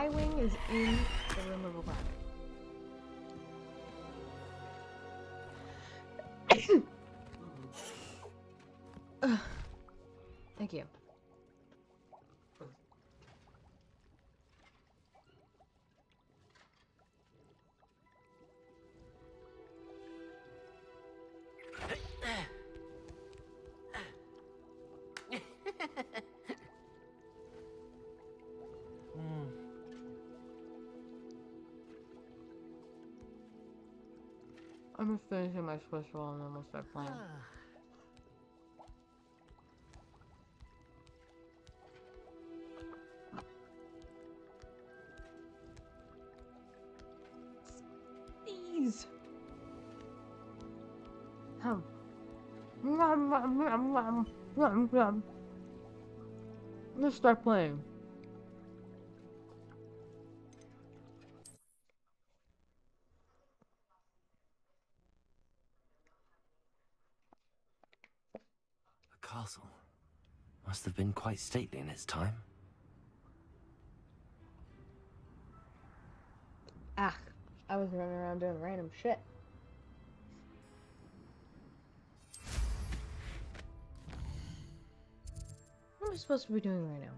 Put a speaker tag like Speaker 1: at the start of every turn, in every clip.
Speaker 1: High Wing is in the room of requirement. Thank you. I'm just finishing my Swiss roll and then we'll start playing. These. Let's start playing.
Speaker 2: The castle must have been quite stately in its time.
Speaker 1: Ah, I was running around doing random shit. What am I supposed to be doing right now?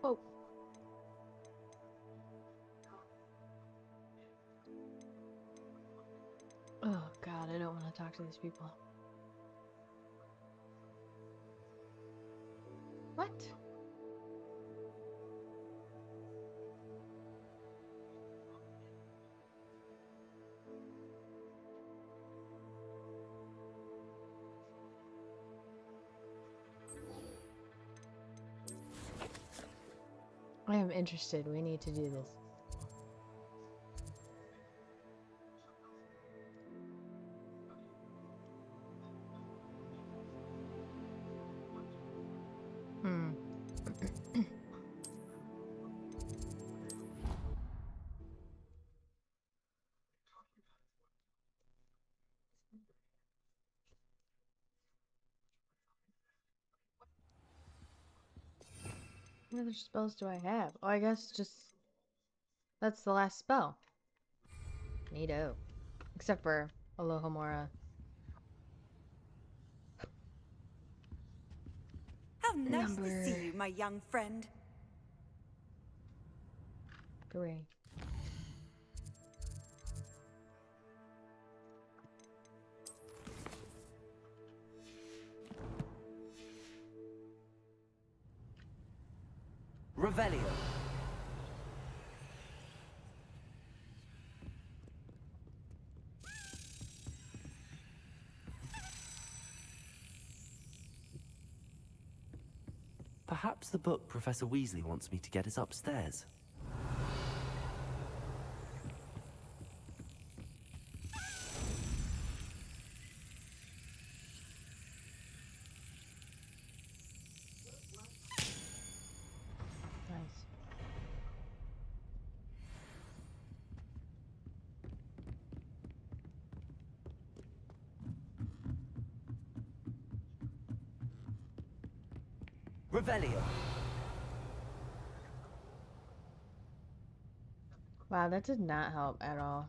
Speaker 1: Oh. Oh God, I don't want to talk to these people. What? I am interested. We need to do this. What other spells do I have? Oh, I guess just... That's the last spell. Neato. Except for Alohomora.
Speaker 3: How nice to see you, my young friend.
Speaker 1: 3.
Speaker 2: Revelio. Perhaps the book Professor Weasley wants me to get is upstairs.
Speaker 1: Nice.
Speaker 2: Revelio.
Speaker 1: Wow, that did not help at all.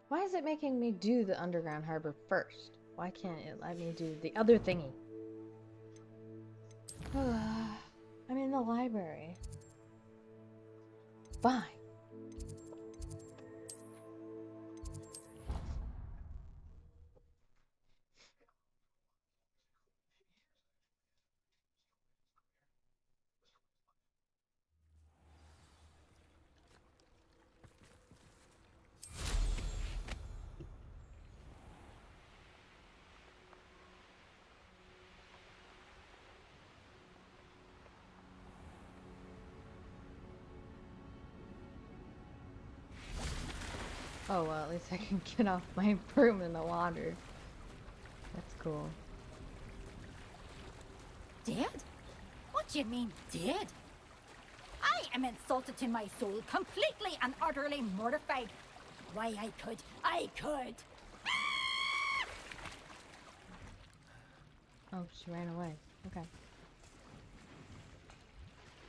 Speaker 1: Why is it making me do the underground harbor first? Why can't it let me do the other thingy? I'm in the library. Fine. Oh, well, at least I can get off my broom in the water. That's cool.
Speaker 4: Dead? What do you mean, dead? I am insulted to my soul, completely and utterly mortified. Why, I could.
Speaker 1: Oh, she ran away. Okay.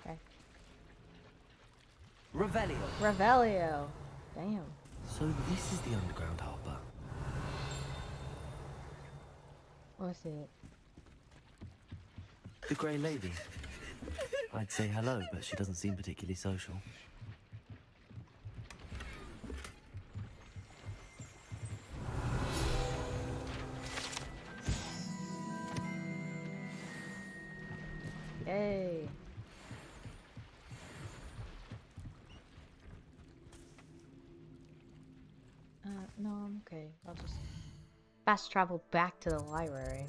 Speaker 1: Okay.
Speaker 2: Revelio.
Speaker 1: Revelio. Damn.
Speaker 2: So this is the underground harbour.
Speaker 1: What's it?
Speaker 2: The Grey Lady. I'd say hello, but she doesn't seem particularly social.
Speaker 1: Yay. No, I'm okay. I'll just fast travel back to the library.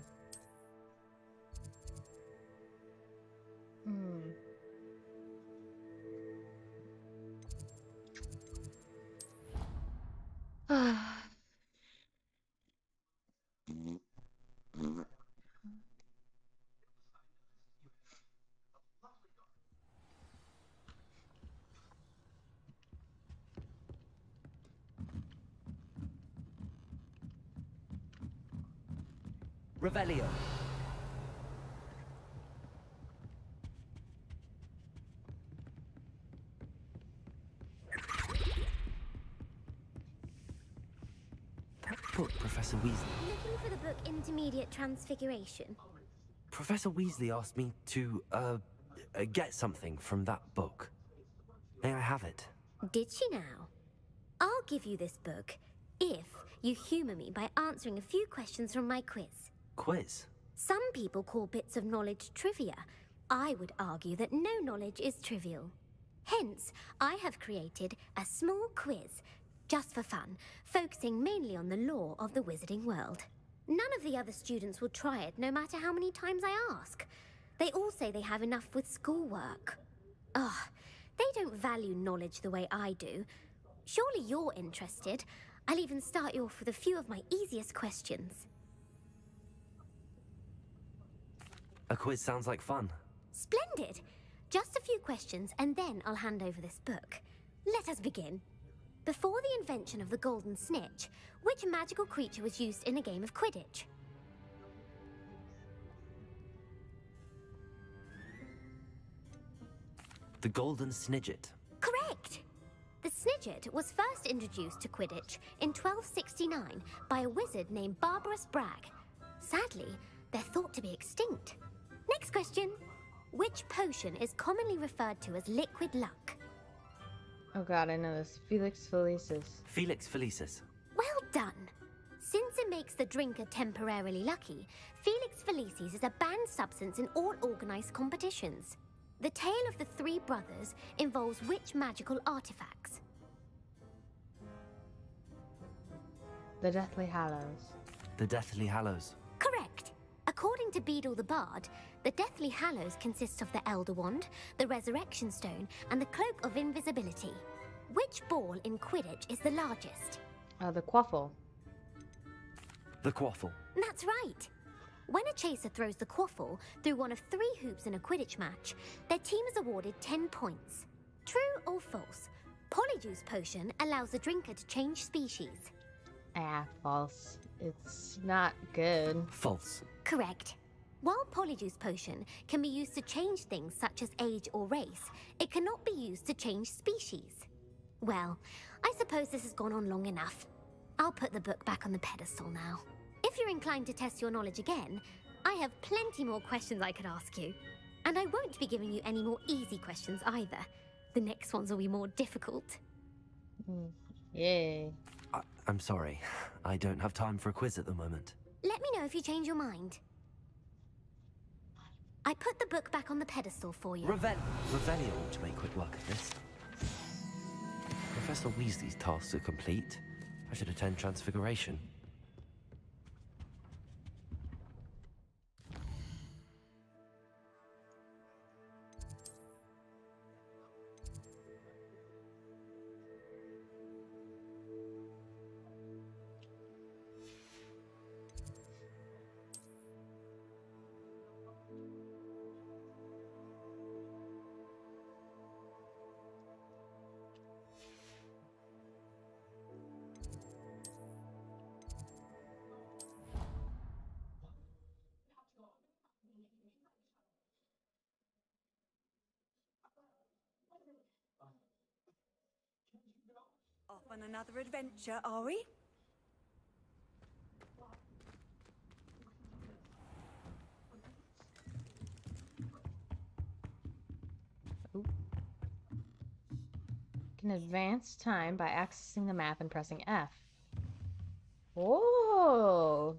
Speaker 2: Revelio. That book, Professor Weasley.
Speaker 5: Looking for the book Intermediate Transfiguration.
Speaker 2: Professor Weasley asked me to, get something from that book. May I have it?
Speaker 5: Did she now? I'll give you this book if you humour me by answering a few questions from my quiz.
Speaker 2: Quiz?
Speaker 5: Some people call bits of knowledge trivia. I would argue that no knowledge is trivial. Hence, I have created a small quiz, just for fun, focusing mainly on the lore of the wizarding world. None of the other students will try it, no matter how many times I ask. They all say they have enough with schoolwork. Ugh, they don't value knowledge the way I do. Surely you're interested. I'll even start you off with a few of my easiest questions.
Speaker 2: A quiz sounds like fun.
Speaker 5: Splendid! Just a few questions, and then I'll hand over this book. Let us begin. Before the invention of the golden snitch, which magical creature was used in a game of Quidditch?
Speaker 2: The Golden Snidget.
Speaker 5: Correct! The Snidget was first introduced to Quidditch in 1269 by a wizard named Barbarous Bragg. Sadly, they're thought to be extinct. Next question. Which potion is commonly referred to as liquid luck?
Speaker 1: Oh god, I know this. Felix Felicis.
Speaker 2: Felix Felicis.
Speaker 5: Well done! Since it makes the drinker temporarily lucky, Felix Felicis is a banned substance in all organised competitions. The tale of the three brothers involves which magical artifacts?
Speaker 1: The Deathly Hallows.
Speaker 2: The Deathly Hallows.
Speaker 5: Correct! According to Beedle the Bard, the Deathly Hallows consists of the Elder Wand, the Resurrection Stone, and the Cloak of Invisibility. Which ball in Quidditch is the largest?
Speaker 1: The Quaffle.
Speaker 2: The Quaffle.
Speaker 5: That's right! When a chaser throws the Quaffle through one of 3 hoops in a Quidditch match, their team is awarded 10 points. True or false? Polyjuice Potion allows the drinker to change species.
Speaker 1: False. It's not good.
Speaker 2: False.
Speaker 5: Correct. While Polyjuice Potion can be used to change things such as age or race, it cannot be used to change species. Well, I suppose this has gone on long enough. I'll put the book back on the pedestal now. If you're inclined to test your knowledge again, I have plenty more questions I could ask you. And I won't be giving you any more easy questions either. The next ones will be more difficult.
Speaker 1: Yay.
Speaker 2: I'm sorry. I don't have time for a quiz at the moment.
Speaker 5: Let me know if you change your mind. I put the book back on the pedestal for you.
Speaker 2: Revelio ought to make quick work of this. Professor Weasley's tasks are complete. I should attend Transfiguration.
Speaker 3: On another adventure, are we?
Speaker 1: Ooh. Can advance time by accessing the map and pressing F. Oh!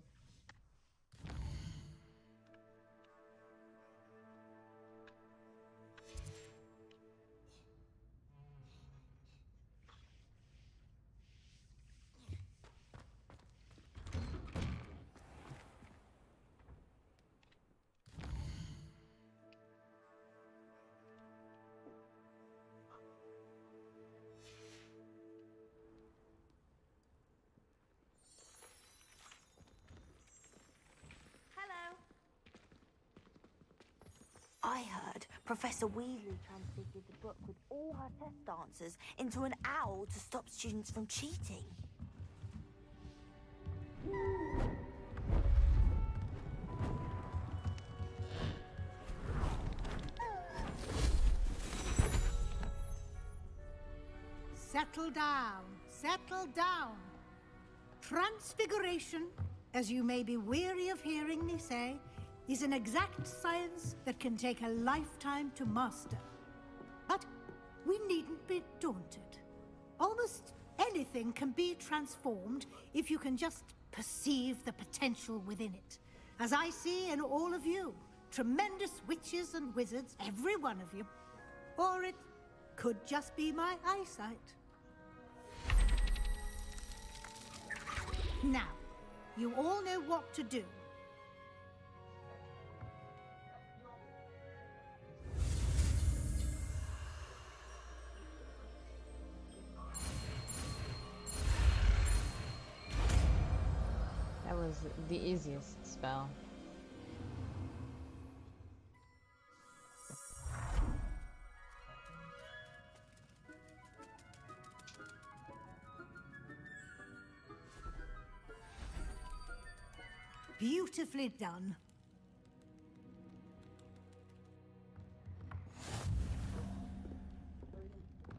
Speaker 3: Hello. I heard Professor Weasley transfigured the book with all her test answers into an owl to stop students from cheating.
Speaker 6: Settle down, settle down. Transfiguration, as you may be weary of hearing me say, is an exact science that can take a lifetime to master. But we needn't be daunted. Almost anything can be transformed if you can just perceive the potential within it. As I see in all of you, tremendous witches and wizards, every one of you. Or it could just be my eyesight. Now, you all know what to do.
Speaker 1: That was the easiest spell.
Speaker 6: Beautifully done.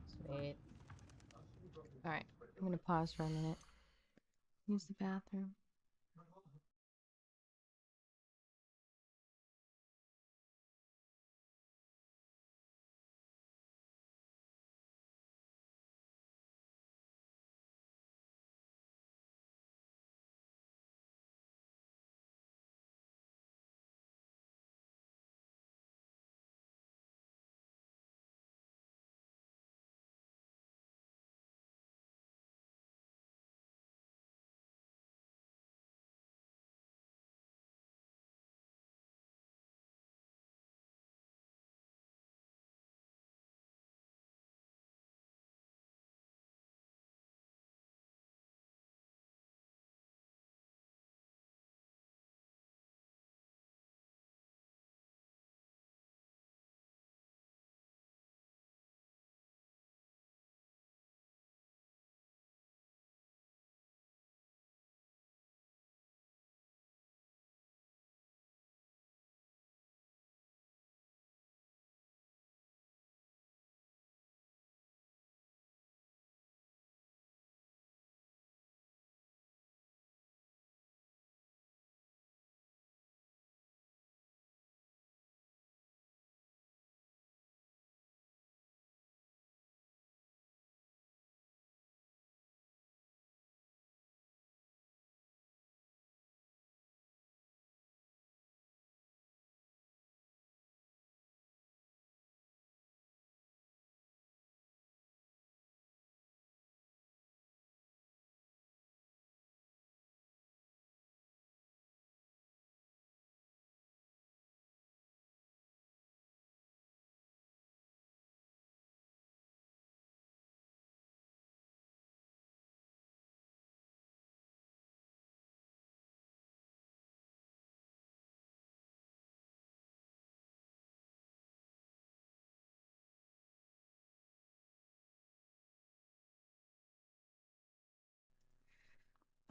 Speaker 1: Sweet. Alright, I'm gonna pause for a minute. Use the bathroom.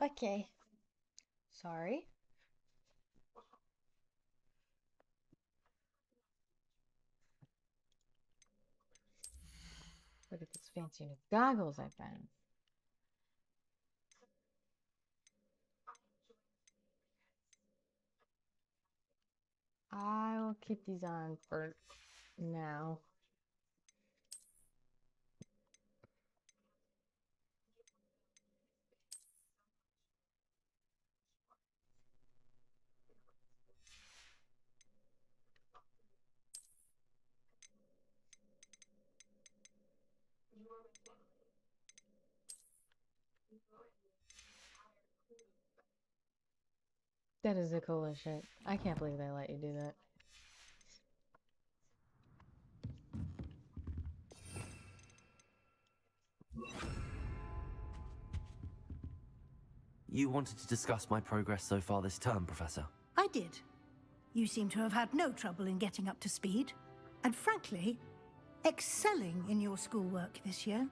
Speaker 1: Okay. Sorry. Look at these fancy new goggles I found. I will keep these on for now. That is the coolest shit. I can't believe they let you do that.
Speaker 2: You wanted to discuss my progress so far this term, Professor?
Speaker 6: I did. You seem to have had no trouble in getting up to speed. And frankly, excelling in your schoolwork this year.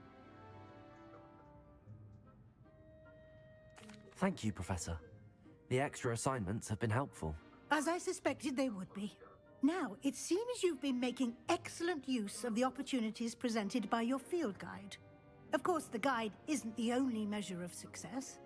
Speaker 2: Thank you, Professor. The extra assignments have been helpful.
Speaker 6: As I suspected they would be. Now, it seems you've been making excellent use of the opportunities presented by your field guide. Of course, the guide isn't the only measure of success.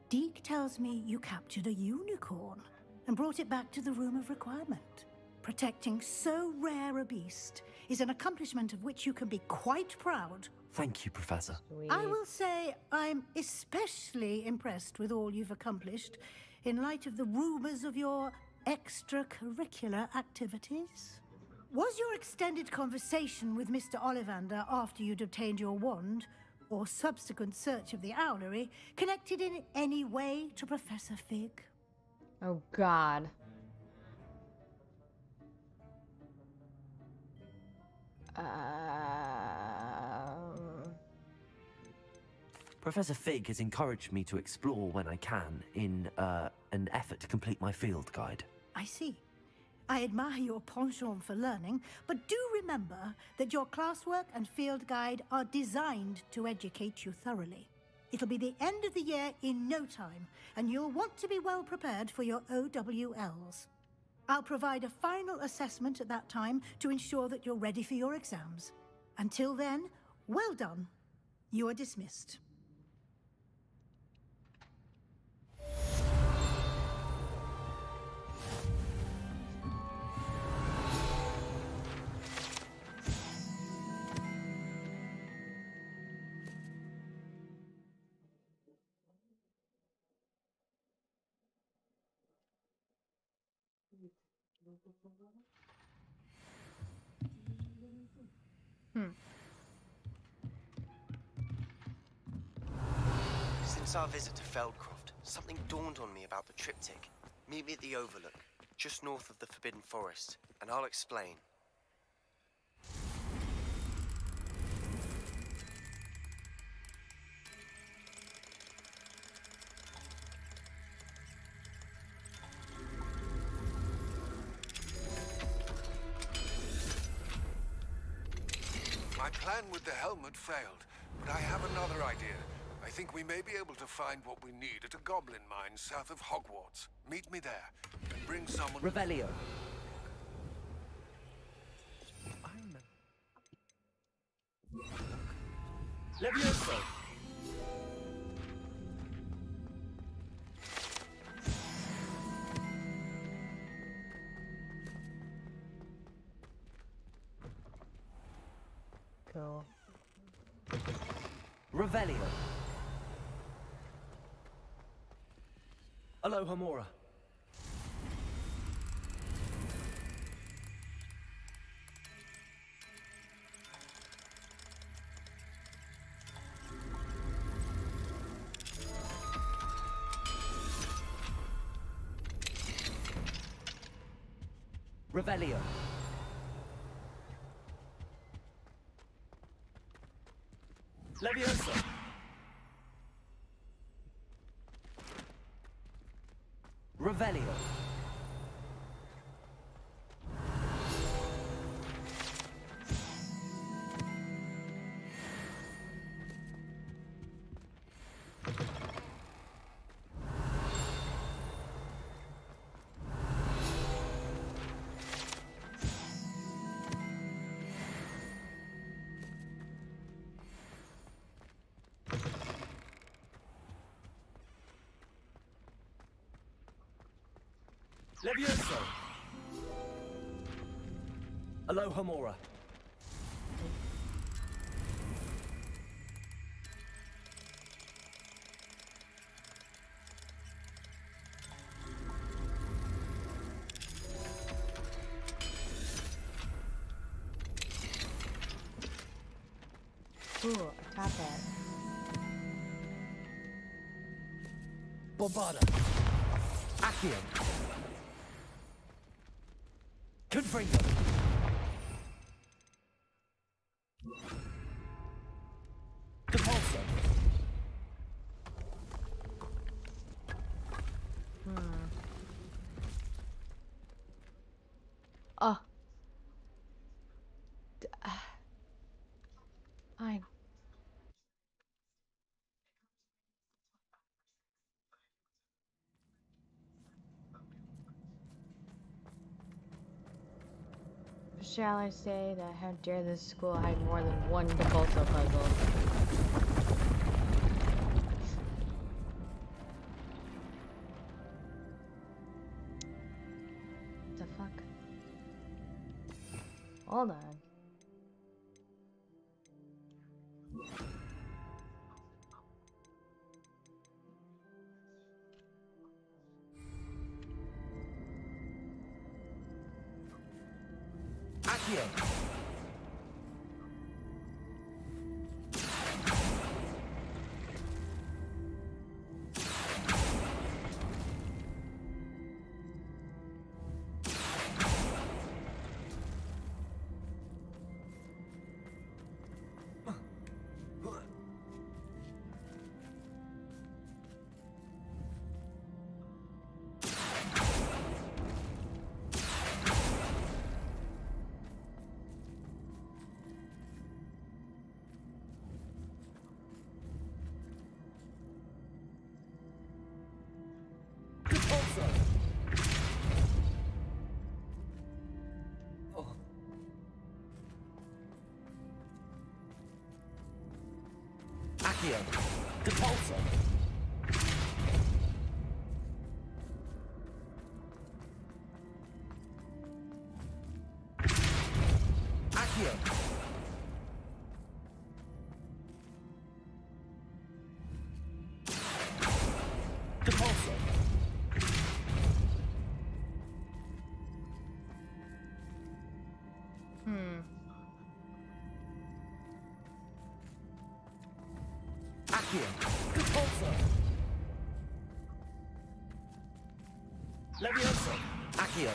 Speaker 6: Deke tells me you captured a unicorn and brought it back to the Room of Requirement. Protecting so rare a beast is an accomplishment of which you can be quite proud.
Speaker 2: Thank you, Professor.
Speaker 1: Sweet.
Speaker 6: I will say I'm especially impressed with all you've accomplished in light of the rumors of your extracurricular activities. Was your extended conversation with Mr. Ollivander after you'd obtained your wand, or subsequent search of the owlery, connected in any way to Professor Fig?
Speaker 1: Oh, God.
Speaker 2: Professor Fig has encouraged me to explore when I can in an effort to complete my field guide.
Speaker 6: I see. I admire your penchant for learning, but do remember that your classwork and field guide are designed to educate you thoroughly. It'll be the end of the year in no time, and you'll want to be well prepared for your OWLs. I'll provide a final assessment at that time to ensure that you're ready for your exams. Until then, well done. You are dismissed.
Speaker 7: Since our visit to Feldcroft, something dawned on me about the triptych. Meet me at the Overlook, just north of the Forbidden Forest, and I'll explain.
Speaker 8: My plan with the helmet failed, but I have another idea. I think we may be able to find what we need at a goblin mine south of Hogwarts. Meet me there, and bring someone...
Speaker 2: Revelio. Levioso.
Speaker 1: Cool.
Speaker 2: Revelio. Alohomora. Revelio. Levioso. Revelio. Levioso. Aloha Mora.
Speaker 1: Ooh, a top hat.
Speaker 2: Bombada. Accio. Confringo. Depulso.
Speaker 1: Oh. Fine. Shall I say that how dare this school hide more than one Defaulto puzzle? The fuck? Hold on.
Speaker 2: Accio. Depulso. Oh. Accio. Depulso. Accio. Depulso. Accio. Depulso. Levioso. Accio.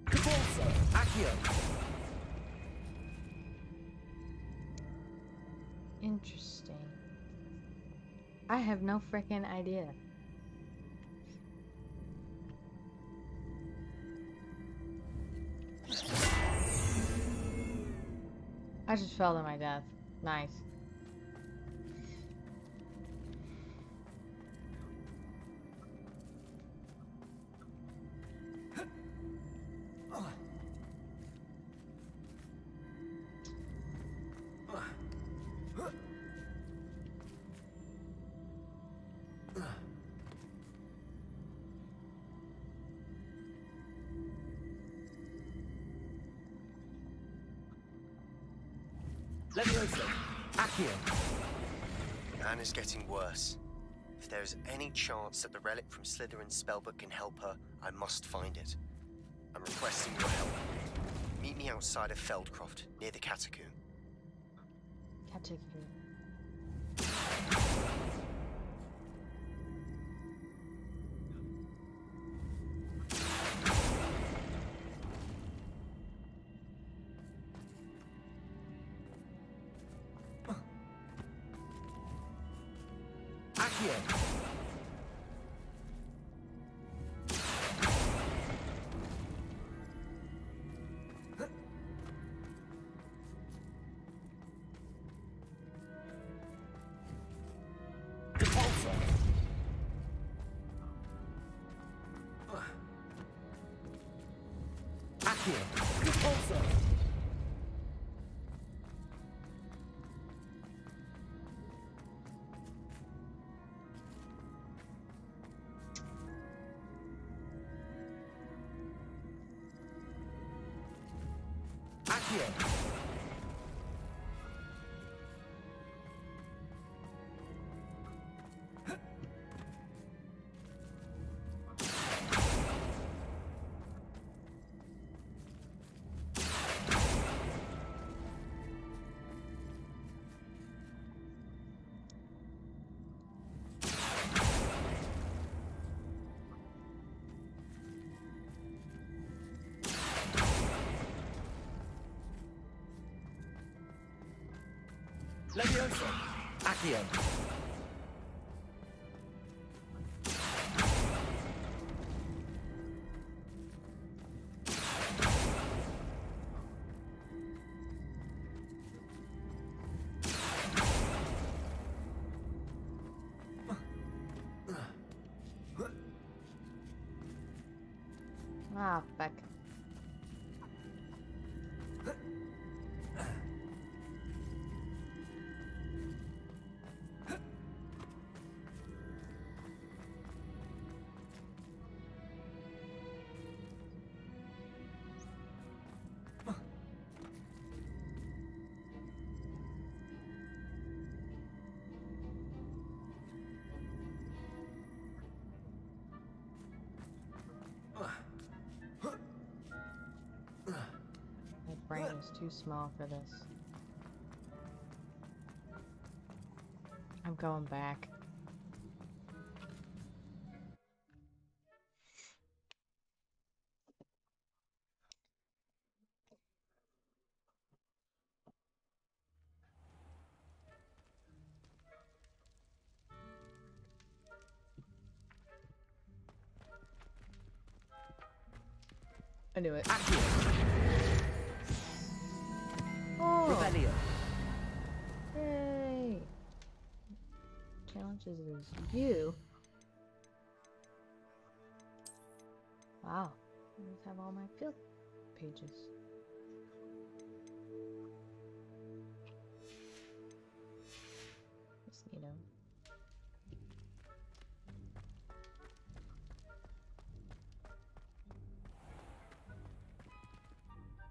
Speaker 2: Depulso. Accio.
Speaker 1: Interesting. I have no freaking idea. I just fell to my death. Nice.
Speaker 2: Levioso. Accio.
Speaker 7: Anna's getting worse. If there is any chance that the relic from Slytherin's spellbook can help her, I must find it. I'm requesting your help. Meet me outside of Feldcroft, near the Catacomb.
Speaker 1: Catacomb.
Speaker 2: Accio. Depulso. Accio. Depulso. Accio. Levioso. Accio.
Speaker 1: Ah, fuck. My brain is too small for this. I'm going back. I knew it.
Speaker 2: Accio.
Speaker 1: Oh!
Speaker 2: Revelio.
Speaker 1: Yay! Challenges is you. Wow. I just have all my field pages. That's neato.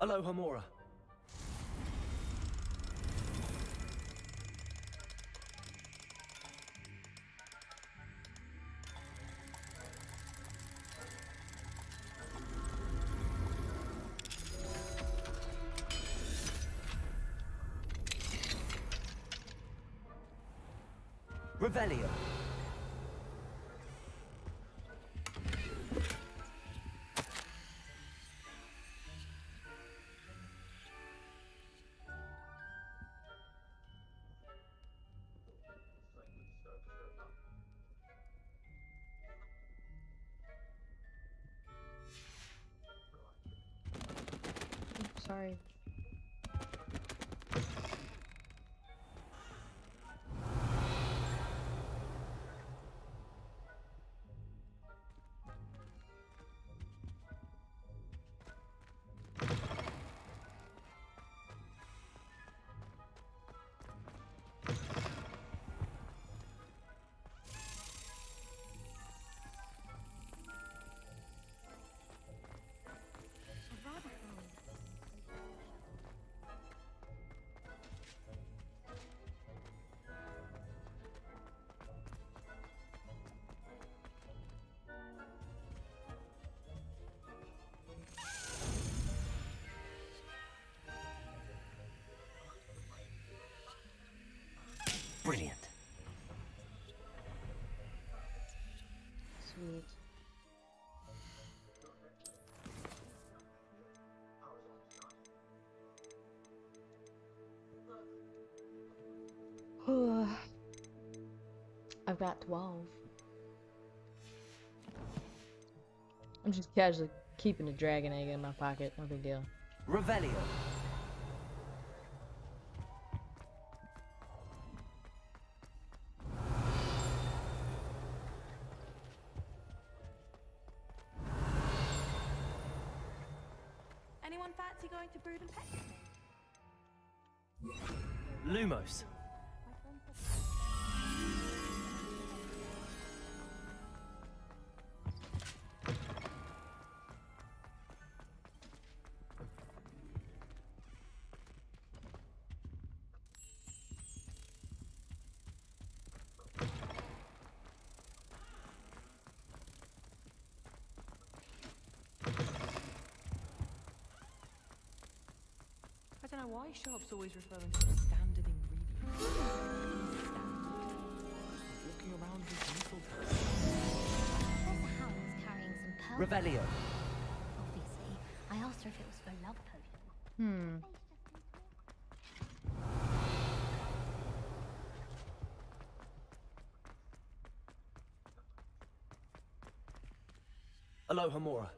Speaker 2: Aloha Mora. Revelio.
Speaker 1: Oops, sorry.
Speaker 2: Brilliant.
Speaker 1: Sweet. I've got 12. I'm just casually keeping a dragon egg in my pocket. No big deal.
Speaker 2: Revelio.
Speaker 3: Anyone fancy going to Brood and Pet?
Speaker 2: Lumos.
Speaker 9: know why shops always referring to standard ingredients. Walking around with mistletoe.
Speaker 5: Professor Howell's carrying some pearls.
Speaker 2: Revelio.
Speaker 5: Obviously, I asked her if it was for love potion.
Speaker 2: Aloha Mora.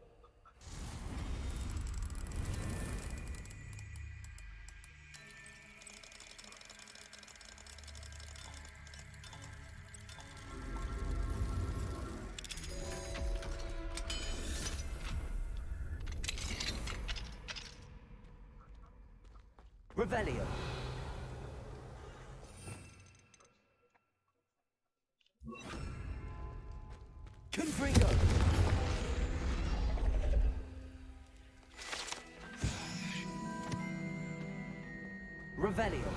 Speaker 2: Revelio. Confringo. Revelio.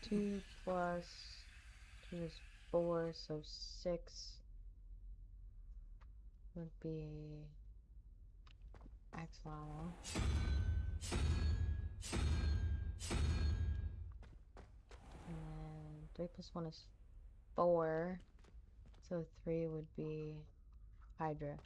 Speaker 1: 2 plus 2 is 4, so 6 would be Axolotl. And then 3 plus 1 is 4, so 3 would be Hydra.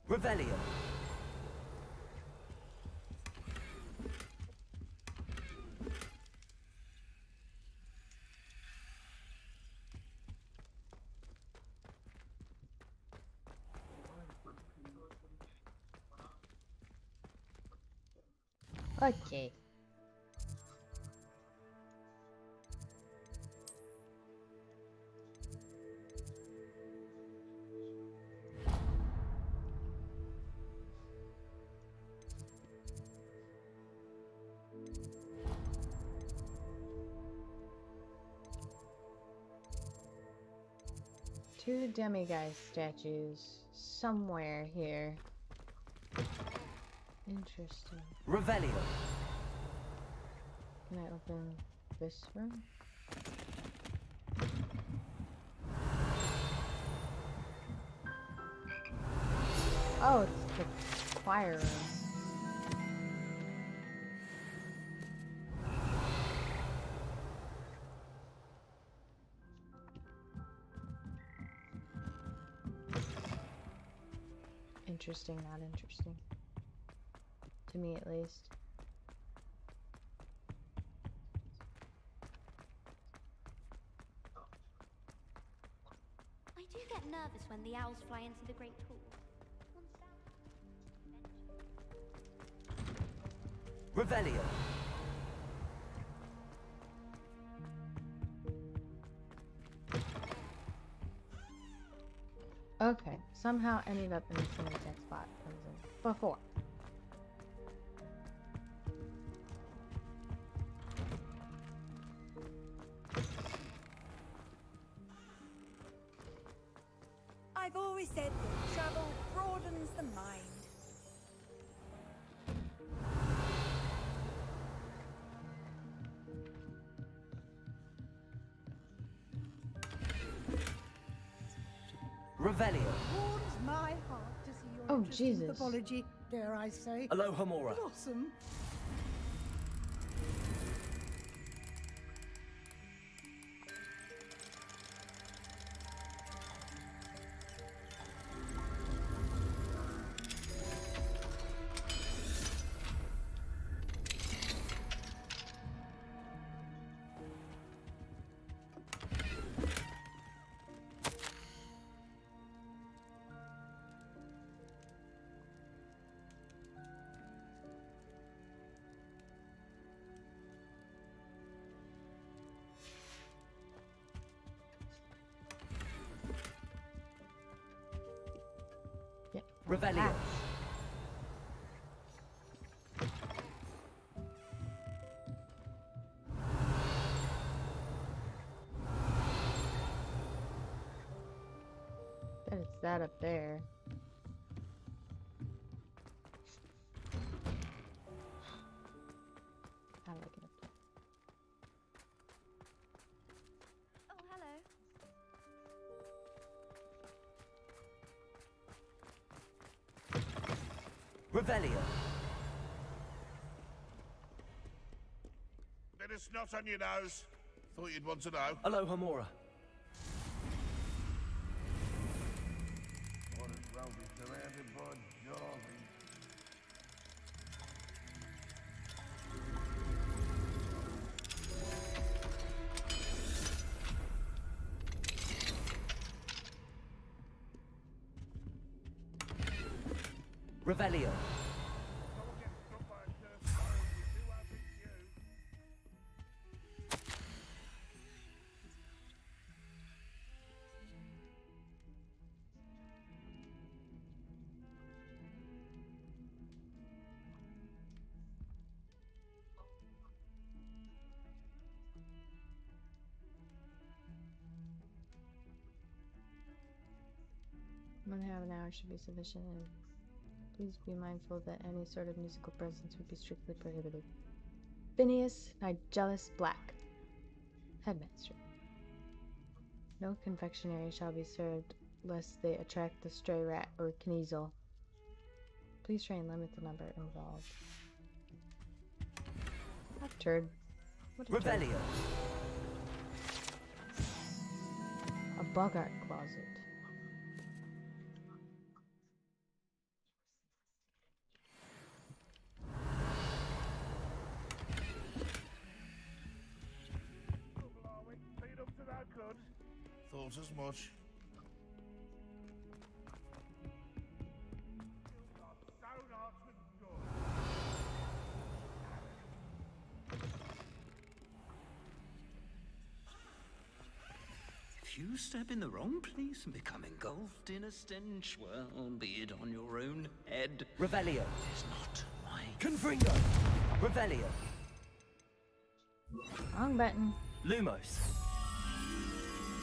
Speaker 2: Revelio.
Speaker 1: Okay. Two demiguise statues somewhere here. Interesting.
Speaker 2: Revelio.
Speaker 1: Can I open this room? Oh, it's the choir room. Interesting, not interesting. To me, at least.
Speaker 5: I do get nervous when the owls fly into the Great Hall.
Speaker 2: Revelio.
Speaker 1: Okay, somehow ended up in the same exact spot I was in before.
Speaker 3: I've always said that travel broadens the mind.
Speaker 2: Revelio.
Speaker 6: Warms my heart to see your
Speaker 1: Oh,
Speaker 6: interest in
Speaker 1: Jesus.
Speaker 6: pathology, dare I say.
Speaker 2: Aloha Mora.
Speaker 6: Blossom.
Speaker 1: Yeah.
Speaker 2: Revelio.
Speaker 1: Ah. Bet it's that up there. How do I get up there?
Speaker 2: Revelio.
Speaker 10: Bit of snot on your nose. Thought you'd want to know.
Speaker 2: Aloha Mora.
Speaker 10: What is wrong with surrounded by Jarvis?
Speaker 2: Revelio.
Speaker 10: Someone gets struck by a turf fire, we do have it you.
Speaker 1: One half an hour should be sufficient, and please be mindful that any sort of musical presence would be strictly prohibited. Phineas Nigellus Black, Headmaster. No confectionery shall be served lest they attract the stray rat or Kneasel. Please try and limit the number involved. What a turd. What a turd.
Speaker 2: Revelio.
Speaker 1: A Bogart closet.
Speaker 10: Feed up to that good. Thought as much. Stone arch with good.
Speaker 11: If you step in the wrong place and become engulfed in a stench, well, be it on your own head.
Speaker 2: Revelio.
Speaker 11: It's not mine.
Speaker 2: Confringo. Revelio.
Speaker 1: Wrong button.
Speaker 2: Lumos.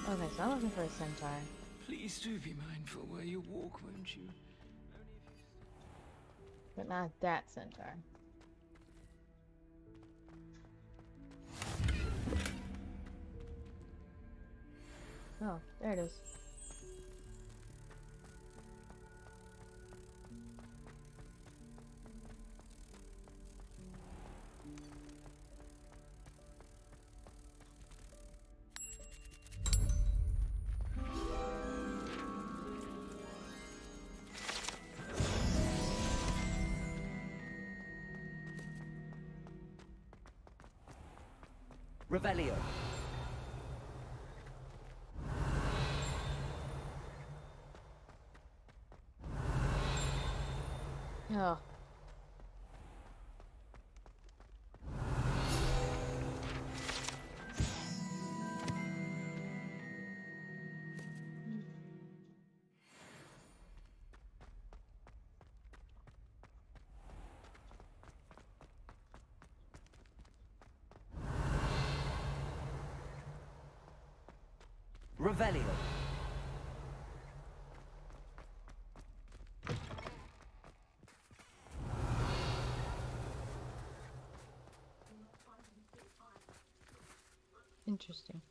Speaker 1: Okay, so I'm looking for a centaur.
Speaker 11: Please do be mindful where you walk, won't you?
Speaker 1: But not that centaur. Oh, there it is.
Speaker 2: Revelio.
Speaker 1: Oh.
Speaker 2: Revelio.
Speaker 1: Interesting.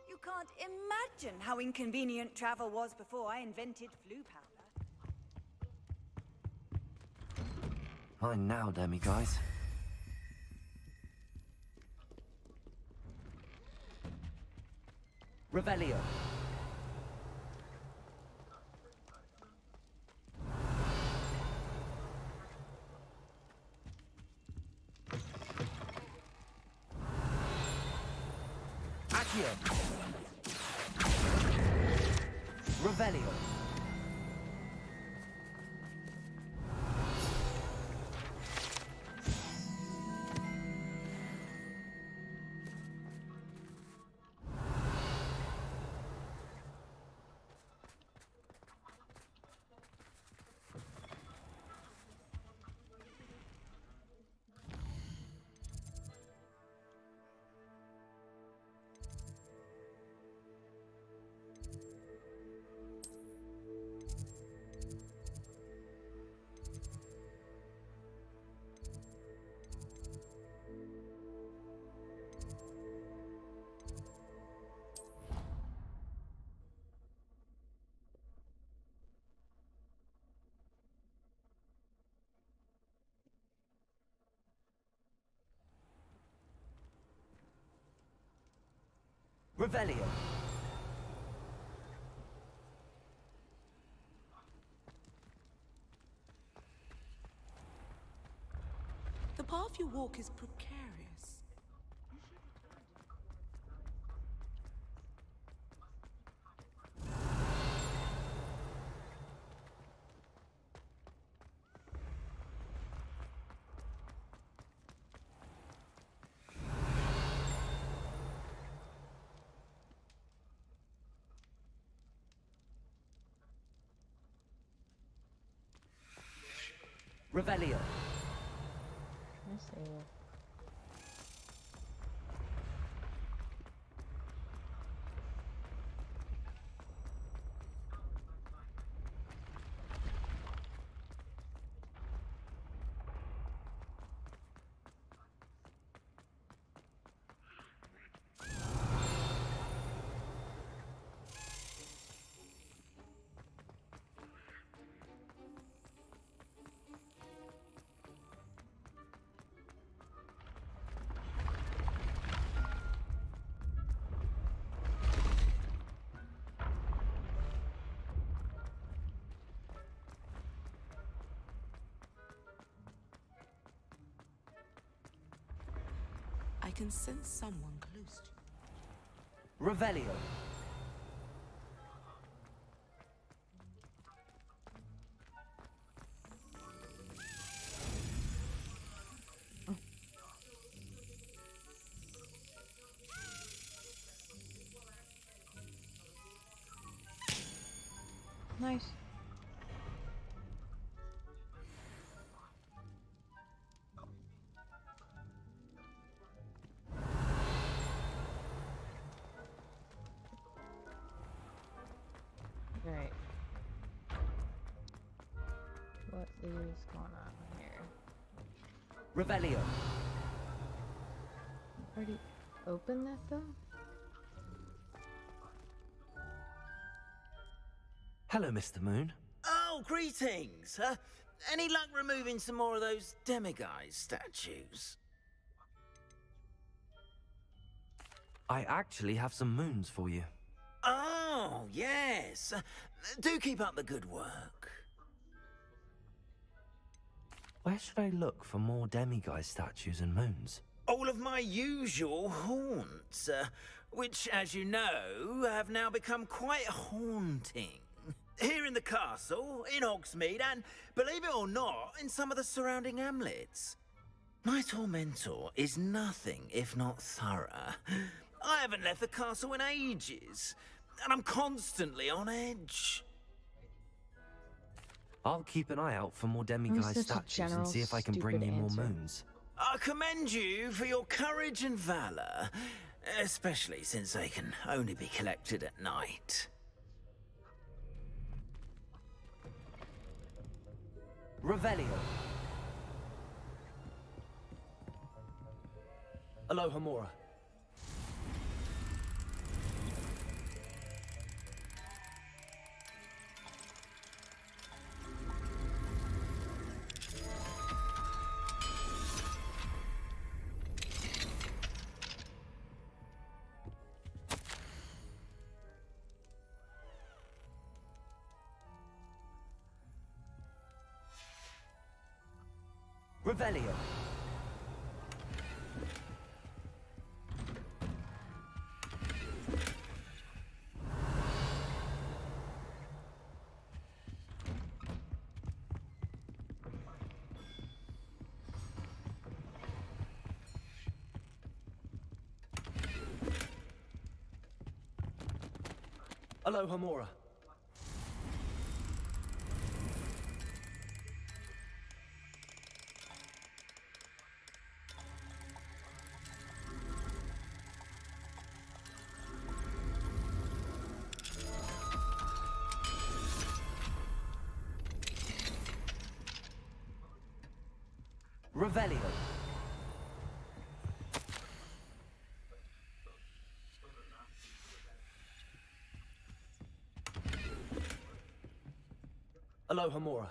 Speaker 3: You can't imagine how inconvenient travel was before I invented flu powder.
Speaker 2: Fine now, Demi guys. Revelio. Accio. Revelio. Revelio.
Speaker 12: The path you walk is precarious.
Speaker 2: Revelio.
Speaker 1: I see.
Speaker 12: I can sense someone close to you.
Speaker 2: Revelio.
Speaker 1: Nice. Right. What is going on here?
Speaker 2: Revelio.
Speaker 1: Already opened that though?
Speaker 2: Hello, Mr. Moon.
Speaker 13: Oh, greetings! Any luck removing some more of those demiguise statues?
Speaker 2: I actually have some moons for you.
Speaker 13: Oh, yes. Do keep up the good work.
Speaker 2: Where should I look for more demiguise statues and moons?
Speaker 13: All of my usual haunts, which, as you know, have now become quite haunting. Here in the castle, in Hogsmeade, and, believe it or not, in some of the surrounding hamlets. My tormentor is nothing if not thorough. I haven't left the castle in ages, and I'm constantly on edge.
Speaker 2: I'll keep an eye out for more
Speaker 1: I'm
Speaker 2: demiguise
Speaker 1: such a
Speaker 2: statues and see if I can bring
Speaker 1: general,
Speaker 2: you more
Speaker 1: stupid
Speaker 2: moons.
Speaker 13: I commend you for your courage and valor, especially since they can only be collected at night.
Speaker 2: Revelio. Aloha Mora. Revelio. Aloha Mora. Revelio. Aloha Mora.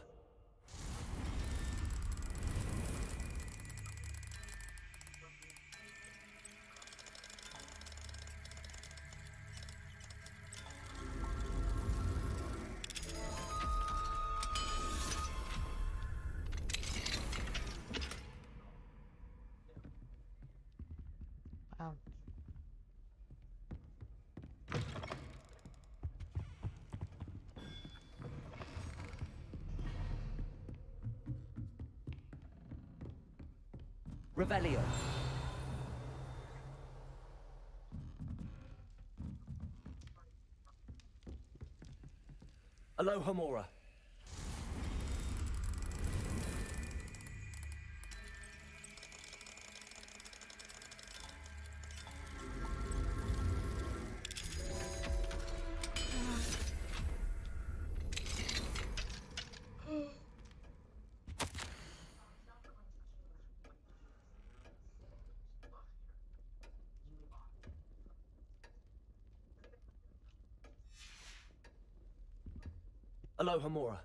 Speaker 2: Revelio. Alohomora. Alohomora.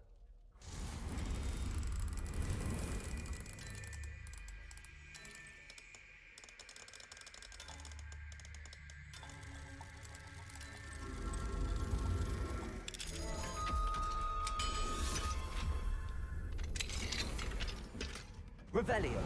Speaker 2: Revelio.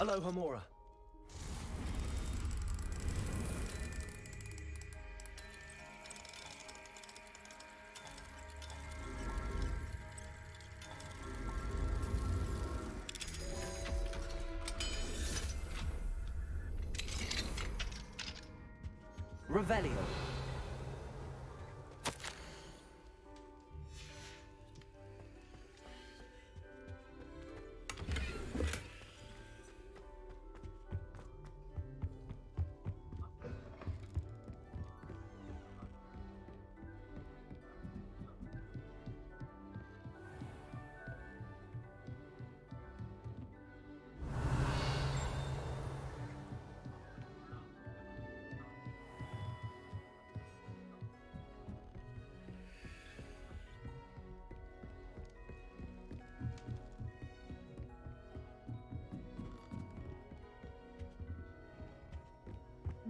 Speaker 2: Alohomora. Revelio.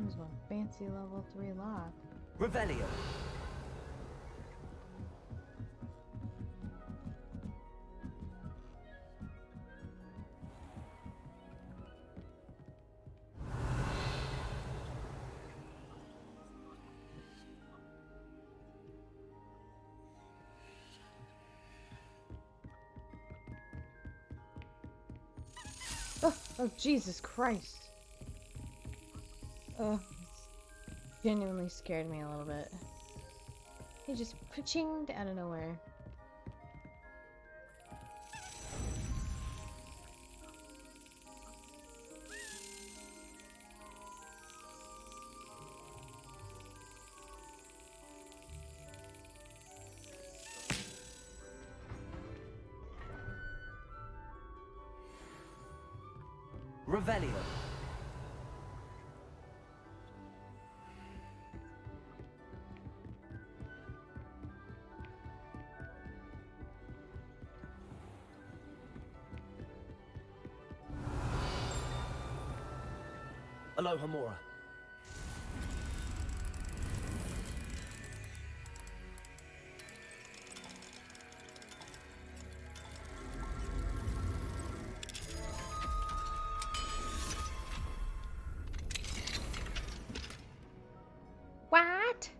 Speaker 1: There's one fancy level 3 lock.
Speaker 2: Revelio.
Speaker 1: Oh, Jesus Christ. Oh, genuinely scared me a little bit. He just pachinged out of nowhere.
Speaker 2: Revelio. Alohomora.
Speaker 1: What?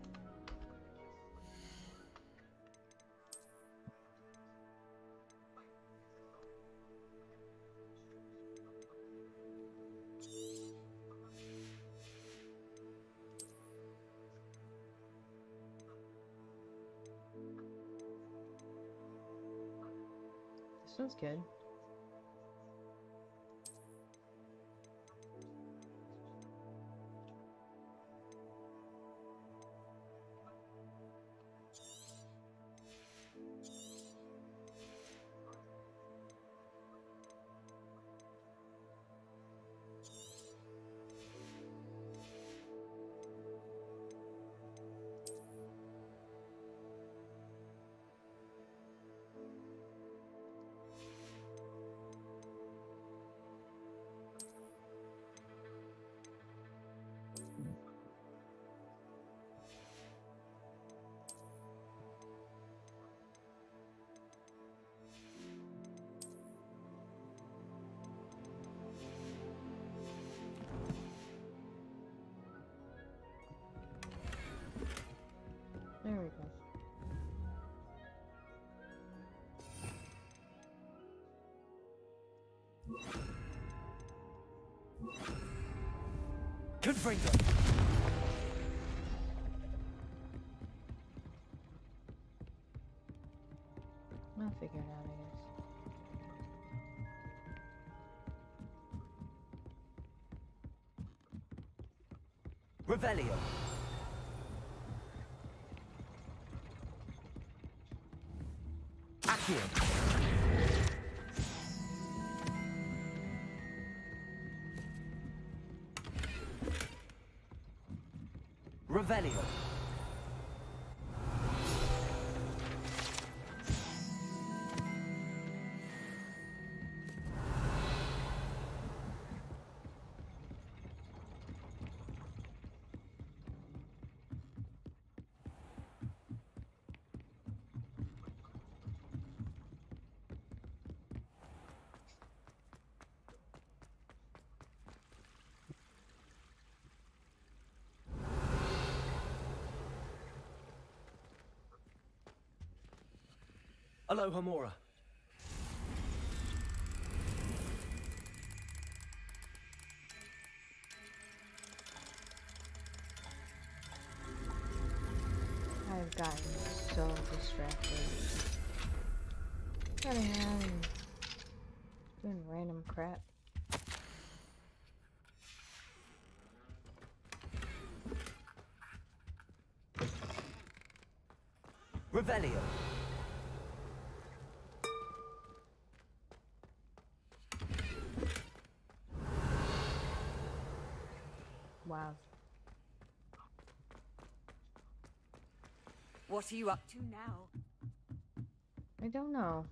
Speaker 1: This one's good.
Speaker 2: Confringo.
Speaker 1: I'll figure it out, I guess.
Speaker 2: Revelio. Accio. Revelio. Aloha Mora.
Speaker 1: I've gotten so distracted. Running around and doing random crap.
Speaker 2: Revelio.
Speaker 1: Wow.
Speaker 3: What are you up to now?
Speaker 1: I don't know.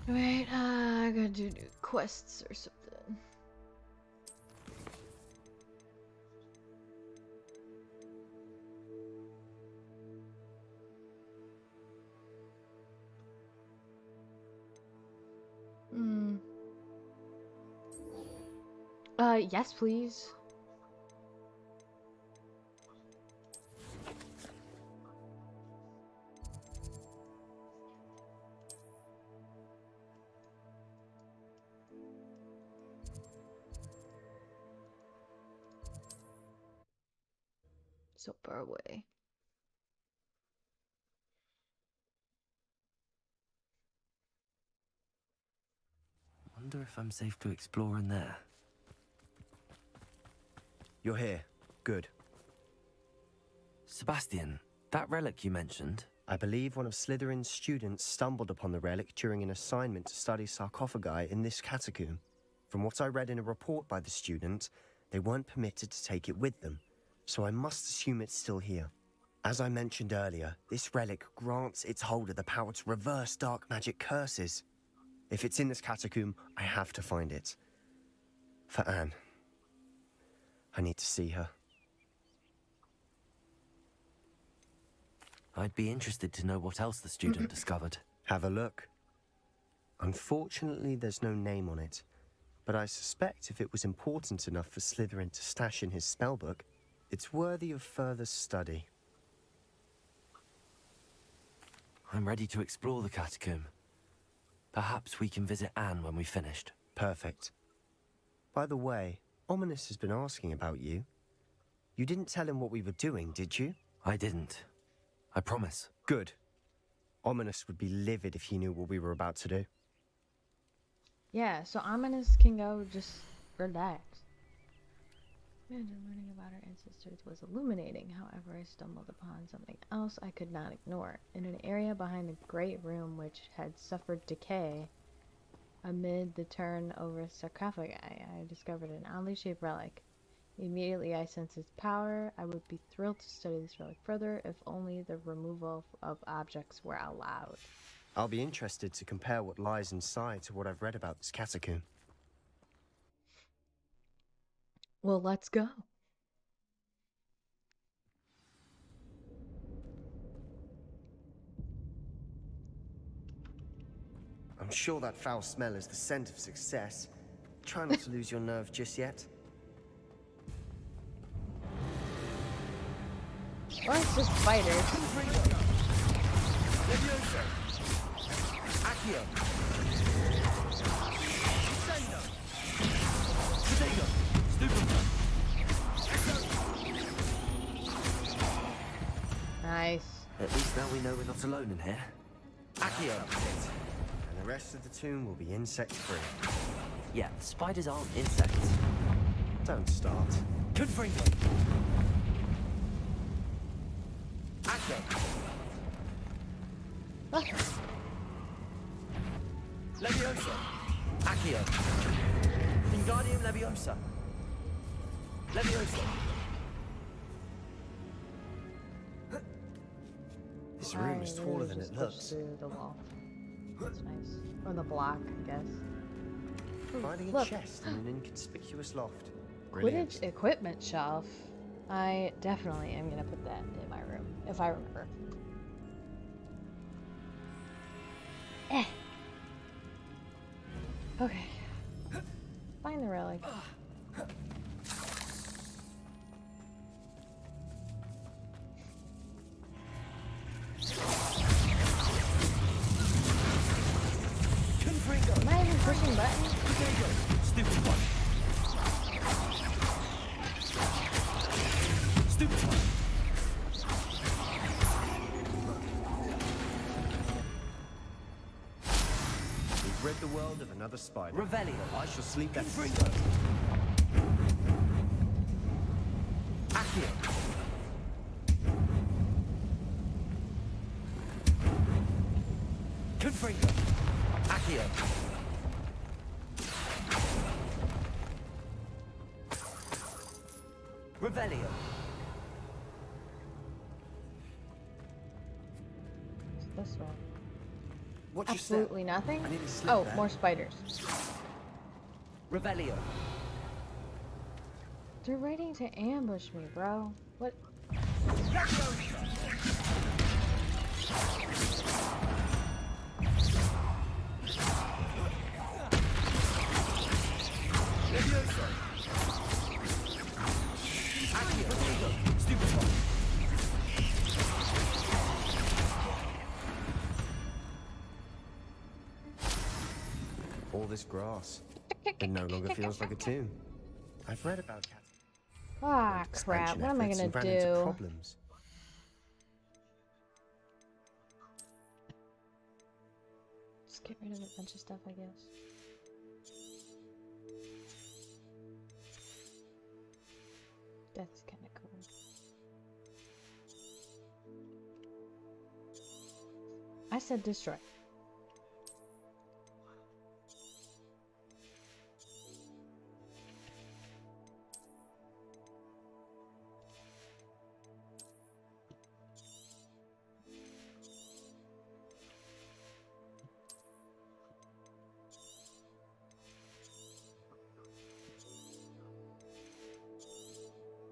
Speaker 1: Wait, I gotta do new quests or something. Yes, please. So far away.
Speaker 2: Wonder if I'm safe to explore in there.
Speaker 7: You're here. Good.
Speaker 2: Sebastian, that relic you mentioned.
Speaker 7: I believe one of Slytherin's students stumbled upon the relic during an assignment to study sarcophagi in this catacomb. From what I read in a report by the student, they weren't permitted to take it with them, so I must assume it's still here. As I mentioned earlier, this relic grants its holder the power to reverse dark magic curses. If it's in this catacomb, I have to find it. For Anne. I need to see her.
Speaker 2: I'd be interested to know what else the student discovered.
Speaker 7: Have a look. Unfortunately, there's no name on it, but I suspect if it was important enough for Slytherin to stash in his spellbook, it's worthy of further study.
Speaker 2: I'm ready to explore the catacomb. Perhaps we can visit Anne when we've finished.
Speaker 7: Perfect. By the way, Ominous has been asking about you. You didn't tell him what we were doing, did you?
Speaker 2: I didn't. I promise.
Speaker 7: Good. Ominous would be livid if he knew what we were about to do.
Speaker 1: Yeah, so Ominous can go just relax. Imagine learning about our ancestors was illuminating. However, I stumbled upon something else I could not ignore. In an area behind a great room which had suffered decay, amid the turn-over sarcophagi, I discovered an oddly shaped relic. Immediately I sensed its power. I would be thrilled to study this relic further if only the removal of objects were allowed.
Speaker 7: I'll be interested to compare what lies inside to what I've read about this catacomb.
Speaker 1: Well, let's go.
Speaker 7: I'm sure that foul smell is the scent of success. Try not to lose your nerve just yet.
Speaker 1: Or it's just spiders.
Speaker 2: Levioso! Accio! Potato! Potato! Stupefy!
Speaker 1: Nice.
Speaker 2: At least now we know we're not alone in here. Accio!
Speaker 7: And the rest of the tomb will be insect-free.
Speaker 2: Yeah, spiders aren't insects.
Speaker 7: Don't start.
Speaker 2: Confringo! Accio! Leviosa! Accio! Wingardium Leviosa! Leviosa!
Speaker 7: This room is taller than it looks.
Speaker 1: Through the wall. That's nice. Or the block, I guess.
Speaker 7: Finding a
Speaker 1: Look.
Speaker 7: chest in an inconspicuous loft.
Speaker 1: Quidditch
Speaker 7: Brilliant.
Speaker 1: equipment shelf. I definitely am gonna put that in my room, if I remember. Okay. Find the relic.
Speaker 2: Confringo!
Speaker 1: Am I even pushing buttons?
Speaker 2: Potato! Stupid one! Stupid one!
Speaker 7: We've rid the world of another spider.
Speaker 2: Revelio!
Speaker 7: I shall sleep better.
Speaker 2: Confringo! Accio! Confringo! Accio! Revelio!
Speaker 1: What's this one?
Speaker 7: Watch your step.
Speaker 1: Absolutely nothing?
Speaker 7: I need to slip
Speaker 1: Oh,
Speaker 7: there.
Speaker 1: more spiders.
Speaker 2: Revelio!
Speaker 1: They're waiting to ambush me, bro. What?
Speaker 2: Levioso! Accio! Stupid one!
Speaker 7: All this grass. It no longer feels like a tomb. I've read about cats.
Speaker 1: Ah, crap.
Speaker 7: expansion
Speaker 1: What am I
Speaker 7: efforts
Speaker 1: gonna
Speaker 7: and ran into
Speaker 1: do?
Speaker 7: problems.
Speaker 1: Just get rid of a bunch of stuff, I guess. That's kind of cool. I said destroy.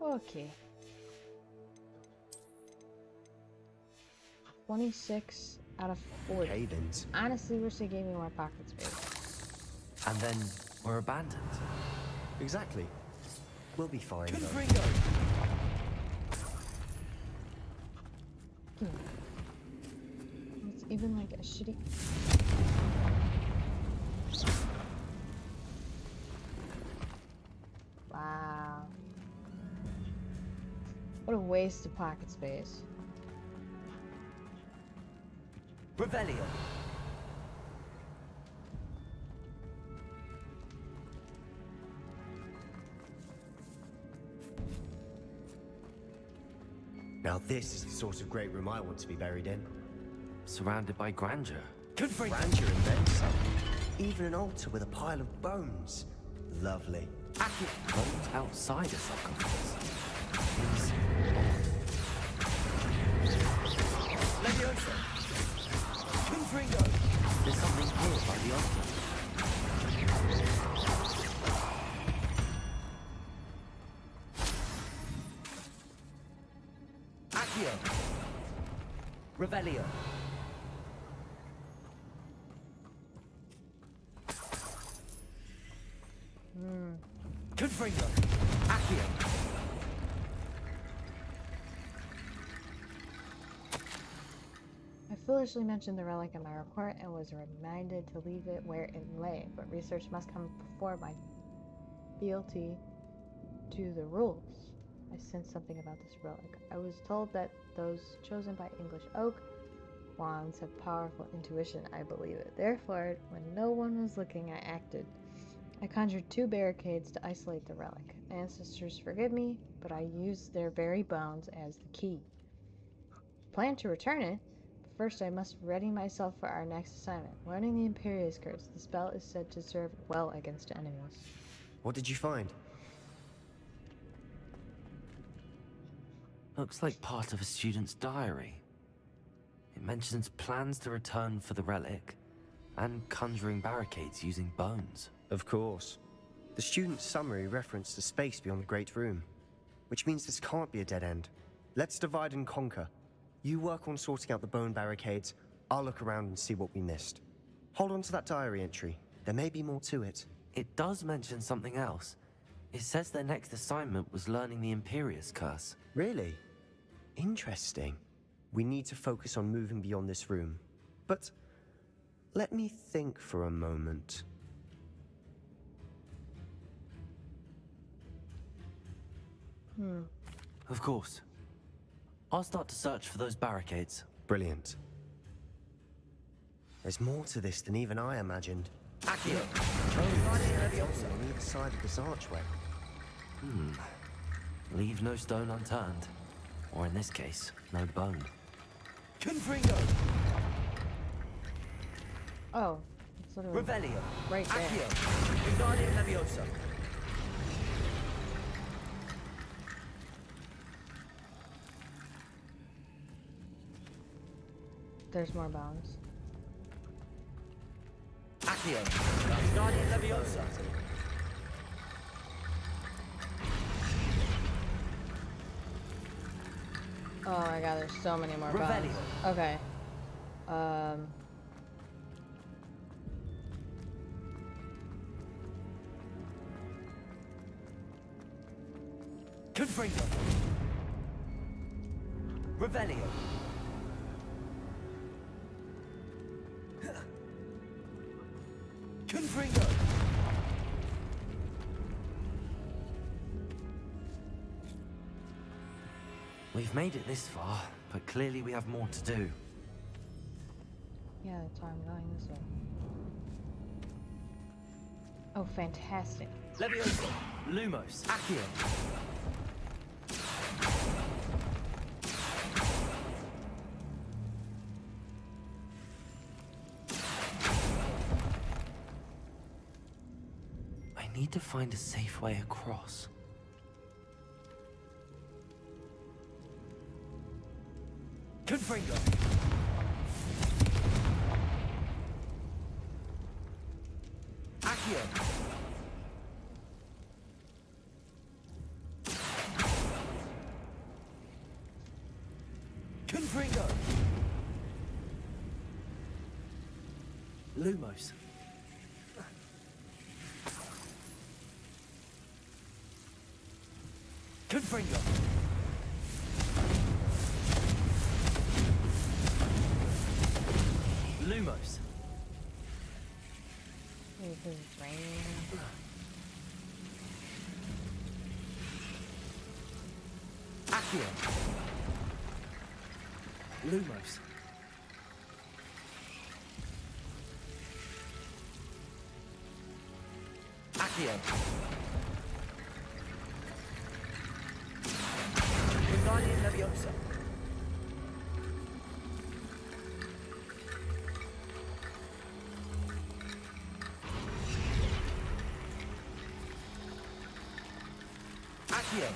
Speaker 1: Okay. 26 out of 40.
Speaker 7: Havens.
Speaker 1: Honestly, wish they gave me more pocket space.
Speaker 2: And then we're abandoned.
Speaker 7: Exactly. We'll be fine though.
Speaker 2: Confringo!
Speaker 1: It's even like a shitty. Wow. What a waste of pocket space.
Speaker 2: Revelio!
Speaker 7: Now this is the sort of great room I want to be buried in.
Speaker 2: Surrounded by grandeur. Confringo!
Speaker 7: Grandeur and then some. Even an altar with a pile of bones. Lovely.
Speaker 2: Accio! Bones outside a sarcophagus. Is Leviosa! Confringo! There's something here by the altar. Accio! Revelio! Confringo! Accio!
Speaker 1: I feel foolishly mentioned the relic in my report and was reminded to leave it where it lay, but research must come before my fealty to the rules. I sensed something about this relic. I was told that those chosen by English oak wands have powerful intuition. I believe it. Therefore, when no one was looking, I acted. I conjured 2 barricades to isolate the relic. Ancestors forgive me, but I used their very bones as the key. Plan to return it, but first I must ready myself for our next assignment. Learning the Imperious Curse. The spell is said to serve well against enemies.
Speaker 7: What did you find?
Speaker 2: Looks like part of a student's diary. It mentions plans to return for the relic and conjuring barricades using bones.
Speaker 7: Of course. The student's summary referenced the space beyond the Great Room, which means this can't be a dead end. Let's divide and conquer. You work on sorting out the bone barricades, I'll look around and see what we missed. Hold on to that diary entry. There may be more to it.
Speaker 2: It does mention something else. It says their next assignment was learning the Imperious Curse.
Speaker 7: Really? Interesting. We need to focus on moving beyond this room. But let me think for a moment.
Speaker 2: Of course. I'll start to search for those barricades.
Speaker 7: Brilliant. There's more to this than even I imagined.
Speaker 13: Accio!
Speaker 7: On either side of this archway.
Speaker 2: Leave no stone unturned. Or in this case, no bone.
Speaker 13: Confringo!
Speaker 1: Oh, it's literally
Speaker 13: Revelio!
Speaker 1: right there.
Speaker 13: Accio! Wingardium Leviosa!
Speaker 1: There's more bones.
Speaker 13: Accio! Wingardium Leviosa!
Speaker 1: Oh my god, there's so many more bones.
Speaker 13: Revelio.
Speaker 1: Okay.
Speaker 13: Confringo! Revelio! Confringo!
Speaker 2: We've made it this far, but clearly we have more to do.
Speaker 1: Yeah, that's why I'm going this way. Oh, fantastic.
Speaker 13: Leviosa! Lumos! Accio!
Speaker 2: I need to find a safe way across.
Speaker 13: Confringo! Accio! Confringo! Lumos! Confringo! Lumos!
Speaker 1: Maybe because it's raining.
Speaker 13: Accio! Lumos! Accio! Wingardium Leviosa! Accio!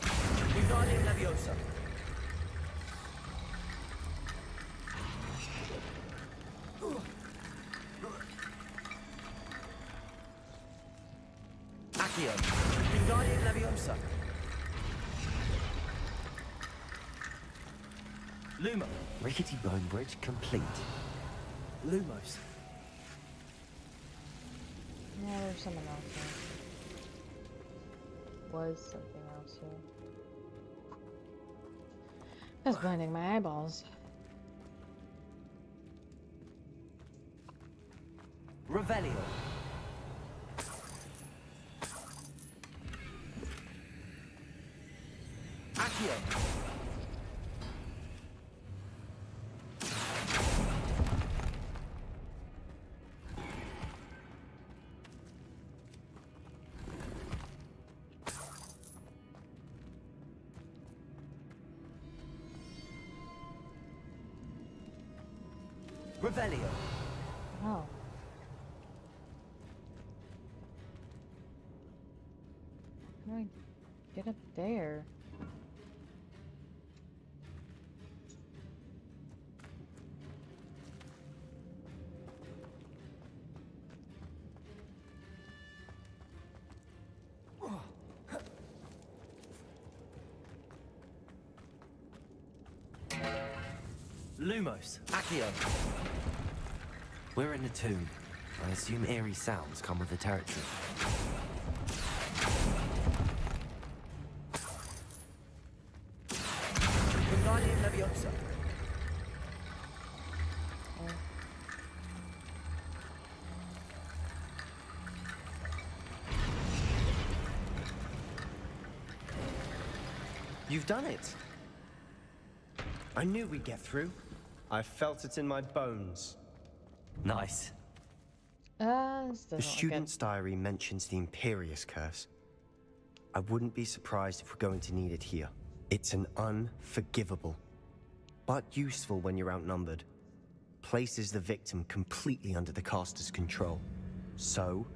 Speaker 13: Wingardium Leviosa! Accio! Wingardium Leviosa! Lumo!
Speaker 2: Rickety bone bridge complete.
Speaker 13: Lumos!
Speaker 1: Yeah, there's something else here. Was something else here. That's blinding my eyeballs.
Speaker 2: Revelio. Accio. Revelio.
Speaker 1: Oh. How do I get up there?
Speaker 2: Lumos. Accio. We're in a tomb. I assume eerie sounds come with the territory. Wingardium Leviosa.
Speaker 7: You've done it. I knew we'd get through. I felt it in my bones.
Speaker 2: Nice.
Speaker 1: This
Speaker 7: The
Speaker 1: doesn't look
Speaker 7: student's diary mentions the Imperious Curse. I wouldn't be surprised if we're going to need it here. It's an unforgivable, but useful when you're outnumbered. Places the victim completely under the caster's control. So,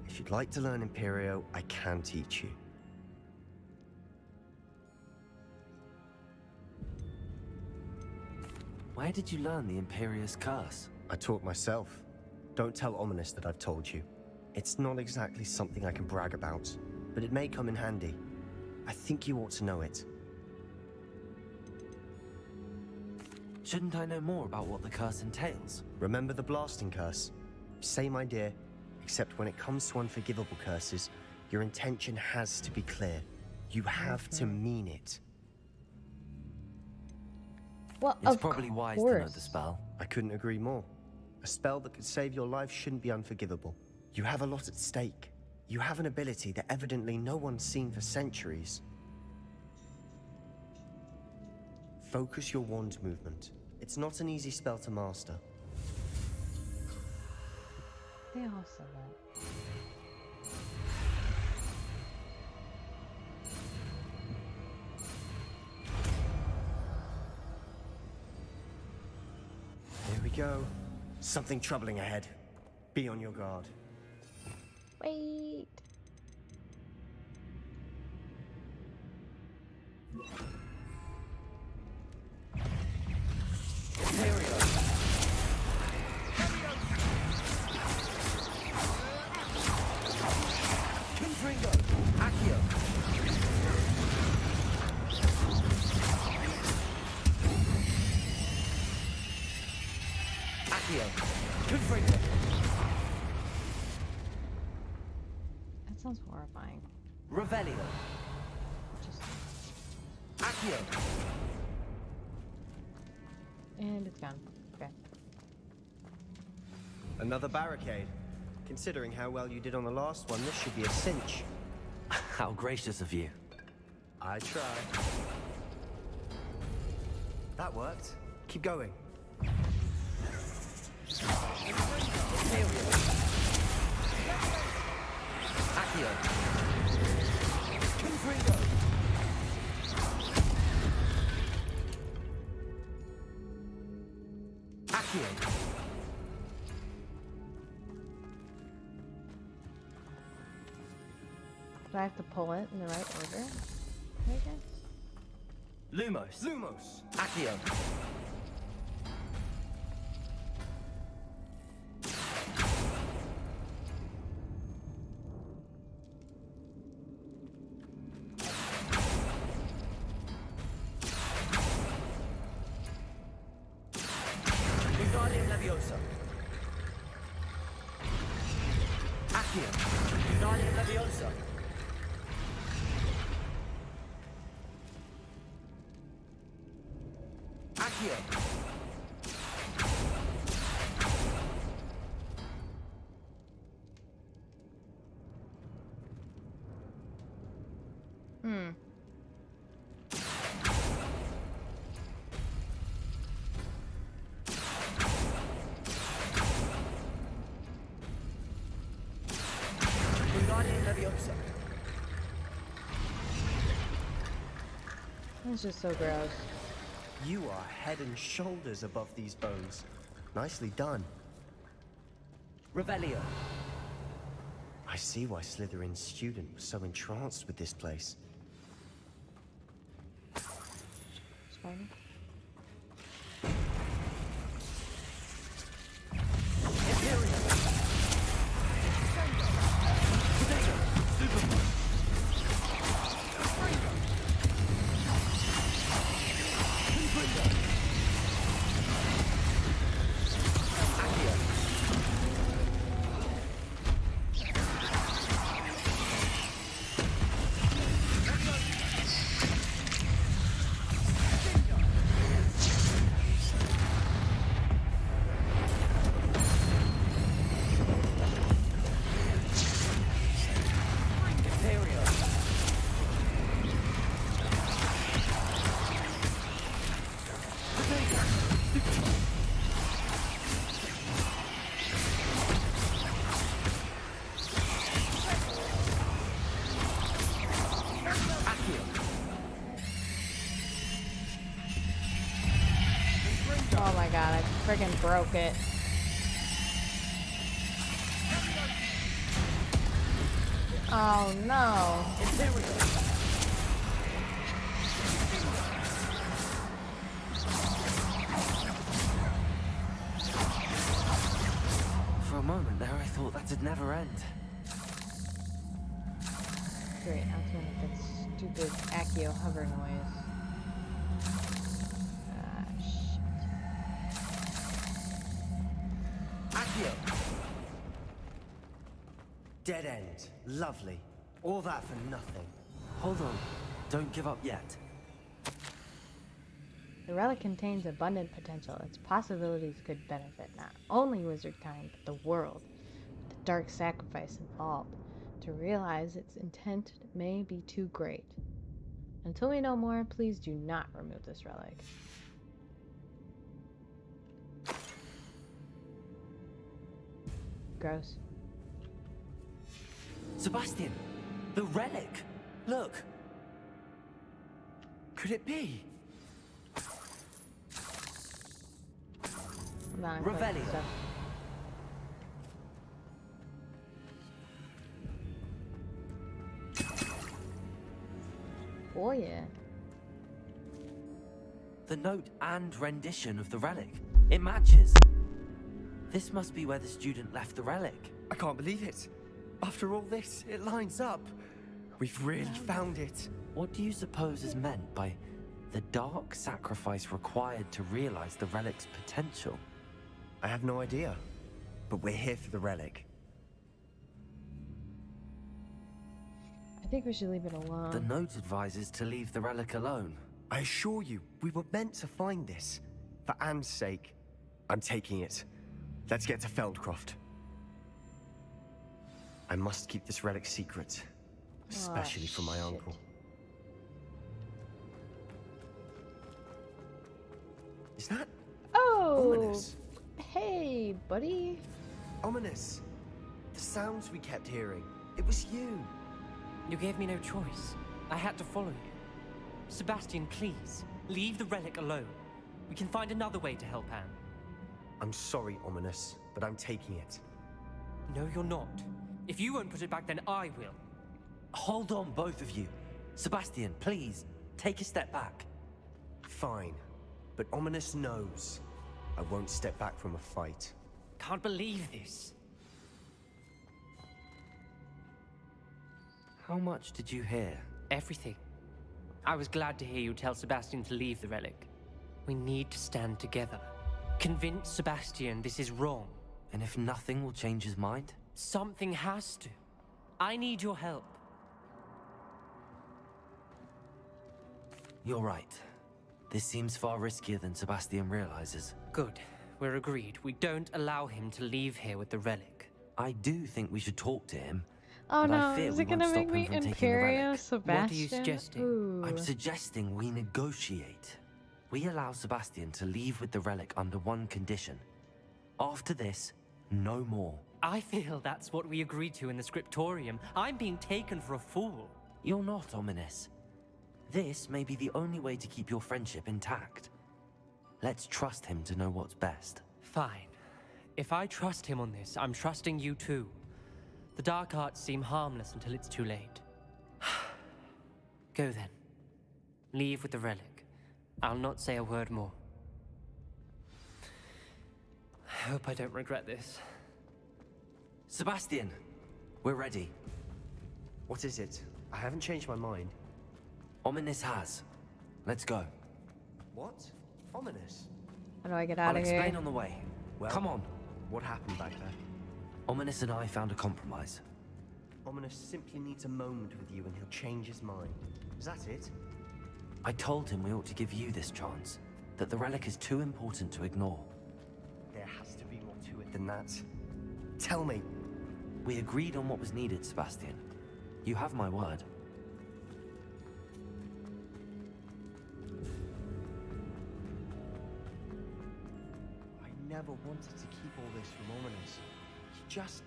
Speaker 7: if you'd like to learn Imperio, I can teach you.
Speaker 2: Where did you learn the Imperious Curse?
Speaker 7: I taught myself. Don't tell Ominous that I've told you. It's not exactly something I can brag about, but it may come in handy. I think you ought to know it.
Speaker 2: Shouldn't I know more about what the curse entails?
Speaker 7: Remember the blasting curse? Same idea, except when it comes to unforgivable curses, your intention has to be clear. You have to mean it.
Speaker 1: Well,
Speaker 2: it's probably wise to know the spell.
Speaker 7: I couldn't agree more. A spell that could save your life shouldn't be unforgivable. You have a lot at stake. You have an ability that evidently no one's seen for centuries. Focus your wand movement. It's not an easy spell to master.
Speaker 1: They all said that.
Speaker 7: Here we go. Something troubling ahead. Be on your guard.
Speaker 1: Wait.
Speaker 2: Imperio. Confringo. Accio. Accio. Confringo.
Speaker 1: That sounds horrifying.
Speaker 2: Revelio.
Speaker 1: Just...
Speaker 2: Accio.
Speaker 1: And it's gone. Okay.
Speaker 7: Another barricade. Considering how well you did on the last one, this should be a cinch.
Speaker 2: How gracious of you.
Speaker 7: I try. That worked. Keep going.
Speaker 2: Accio. Confringo. Accio.
Speaker 1: Do I have to pull it in the right order? I guess.
Speaker 2: Lumos.
Speaker 7: Lumos.
Speaker 2: Accio. Wingardium Leviosa. Accio. Wingardium Leviosa. Accio.
Speaker 1: Hmm. That's just so gross.
Speaker 7: You are head and shoulders above these bones. Nicely done.
Speaker 14: Revelio.
Speaker 7: I see why Slytherin's student was so entranced with this place.
Speaker 1: Spider? Oh my god, I friggin' broke it. Oh no.
Speaker 2: For a moment there, I thought that'd never end.
Speaker 1: Great, now it's gonna make that stupid Accio hover noise. Ah, shit.
Speaker 14: Accio.
Speaker 7: Dead end. Lovely. All that for nothing.
Speaker 2: Hold on. Don't give up yet.
Speaker 1: The relic contains abundant potential. Its possibilities could benefit not only wizardkind, but the world. The dark sacrifice involved. To realize its intent may be too great. Until we know more, please do not remove this relic. Gross.
Speaker 14: Sebastian, the relic. Look. Could it be?
Speaker 1: Hold on, I'm collecting
Speaker 14: Revelio.
Speaker 1: stuff. Oh yeah.
Speaker 2: The note and rendition of the relic. It matches. This must be where the student left the relic.
Speaker 7: I can't believe it. After all this, it lines up. We've really found it.
Speaker 2: What do you suppose is meant by the dark sacrifice required to realize the relic's potential?
Speaker 7: I have no idea. But we're here for the relic.
Speaker 1: I think we should leave it alone.
Speaker 2: The note advises to leave the relic alone.
Speaker 7: I assure you, we were meant to find this. For Anne's sake. I'm taking it. Let's get to Feldcroft. I must keep this relic secret. Especially from my uncle. Is that ominous?
Speaker 1: Hey, buddy.
Speaker 7: Ominous. The sounds we kept hearing. It was you.
Speaker 14: You gave me no choice. I had to follow you. Sebastian, please, leave the relic alone. We can find another way to help Anne.
Speaker 7: I'm sorry, Ominous, but I'm taking it.
Speaker 14: No, you're not. If you won't put it back, then I will.
Speaker 2: Hold on, both of you. Sebastian, please, take a step back.
Speaker 7: Fine, but Ominous knows I won't step back from a fight.
Speaker 14: Can't believe this.
Speaker 2: How much did you hear?
Speaker 14: Everything. I was glad to hear you tell Sebastian to leave the relic. We need to stand together. Convince Sebastian this is wrong.
Speaker 2: And if nothing will change his mind?
Speaker 14: Something has to. I need your help.
Speaker 2: You're right. This seems far riskier than Sebastian realizes.
Speaker 14: Good. We're agreed. We don't allow him to leave here with the relic.
Speaker 2: I do think we should talk to him.
Speaker 1: Oh
Speaker 2: but
Speaker 1: no,
Speaker 2: I fear
Speaker 1: is
Speaker 2: we
Speaker 1: it gonna
Speaker 2: won't
Speaker 1: make
Speaker 2: stop
Speaker 1: me
Speaker 2: him from taking the
Speaker 1: Imperio
Speaker 2: relic.
Speaker 1: Sebastian?
Speaker 14: What are you suggesting?
Speaker 1: Ooh.
Speaker 2: I'm suggesting we negotiate. We allow Sebastian to leave with the relic under one condition. After this, no more.
Speaker 14: I feel that's what we agreed to in the scriptorium. I'm being taken for a fool.
Speaker 2: You're not, Ominous. This may be the only way to keep your friendship intact. Let's trust him to know what's best.
Speaker 14: Fine. If I trust him on this, I'm trusting you too. The dark arts seem harmless until it's too late. Go then. Leave with the relic. I'll not say a word more. I hope I don't regret this.
Speaker 2: Sebastian, we're ready.
Speaker 15: What is it? I haven't changed my mind.
Speaker 2: Ominous has. Let's go.
Speaker 15: What? Ominous?
Speaker 1: How do I get out
Speaker 2: I'll
Speaker 1: of here?
Speaker 2: explain on the way.
Speaker 15: Well,
Speaker 2: come on.
Speaker 15: What happened back there?
Speaker 2: Ominous and I found a compromise.
Speaker 15: Ominous simply needs a moment with you and he'll change his mind. Is that it?
Speaker 2: I told him we ought to give you this chance. That the relic is too important to ignore.
Speaker 15: There has to be more to it than that. Tell me.
Speaker 2: We agreed on what was needed, Sebastian. You have my word.
Speaker 15: I never wanted to keep all this from Ominous. He just...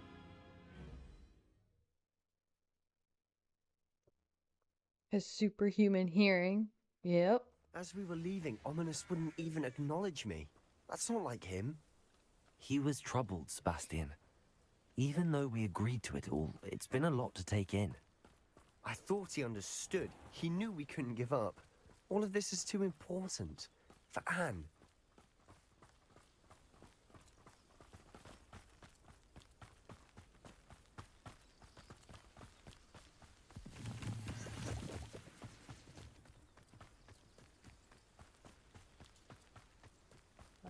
Speaker 1: His superhuman hearing. Yep.
Speaker 15: As we were leaving, Ominous wouldn't even acknowledge me. That's not like him.
Speaker 2: He was troubled, Sebastian. Even though we agreed to it all, it's been a lot to take in.
Speaker 15: I thought he understood. He knew we couldn't give up. All of this is too important. For Anne.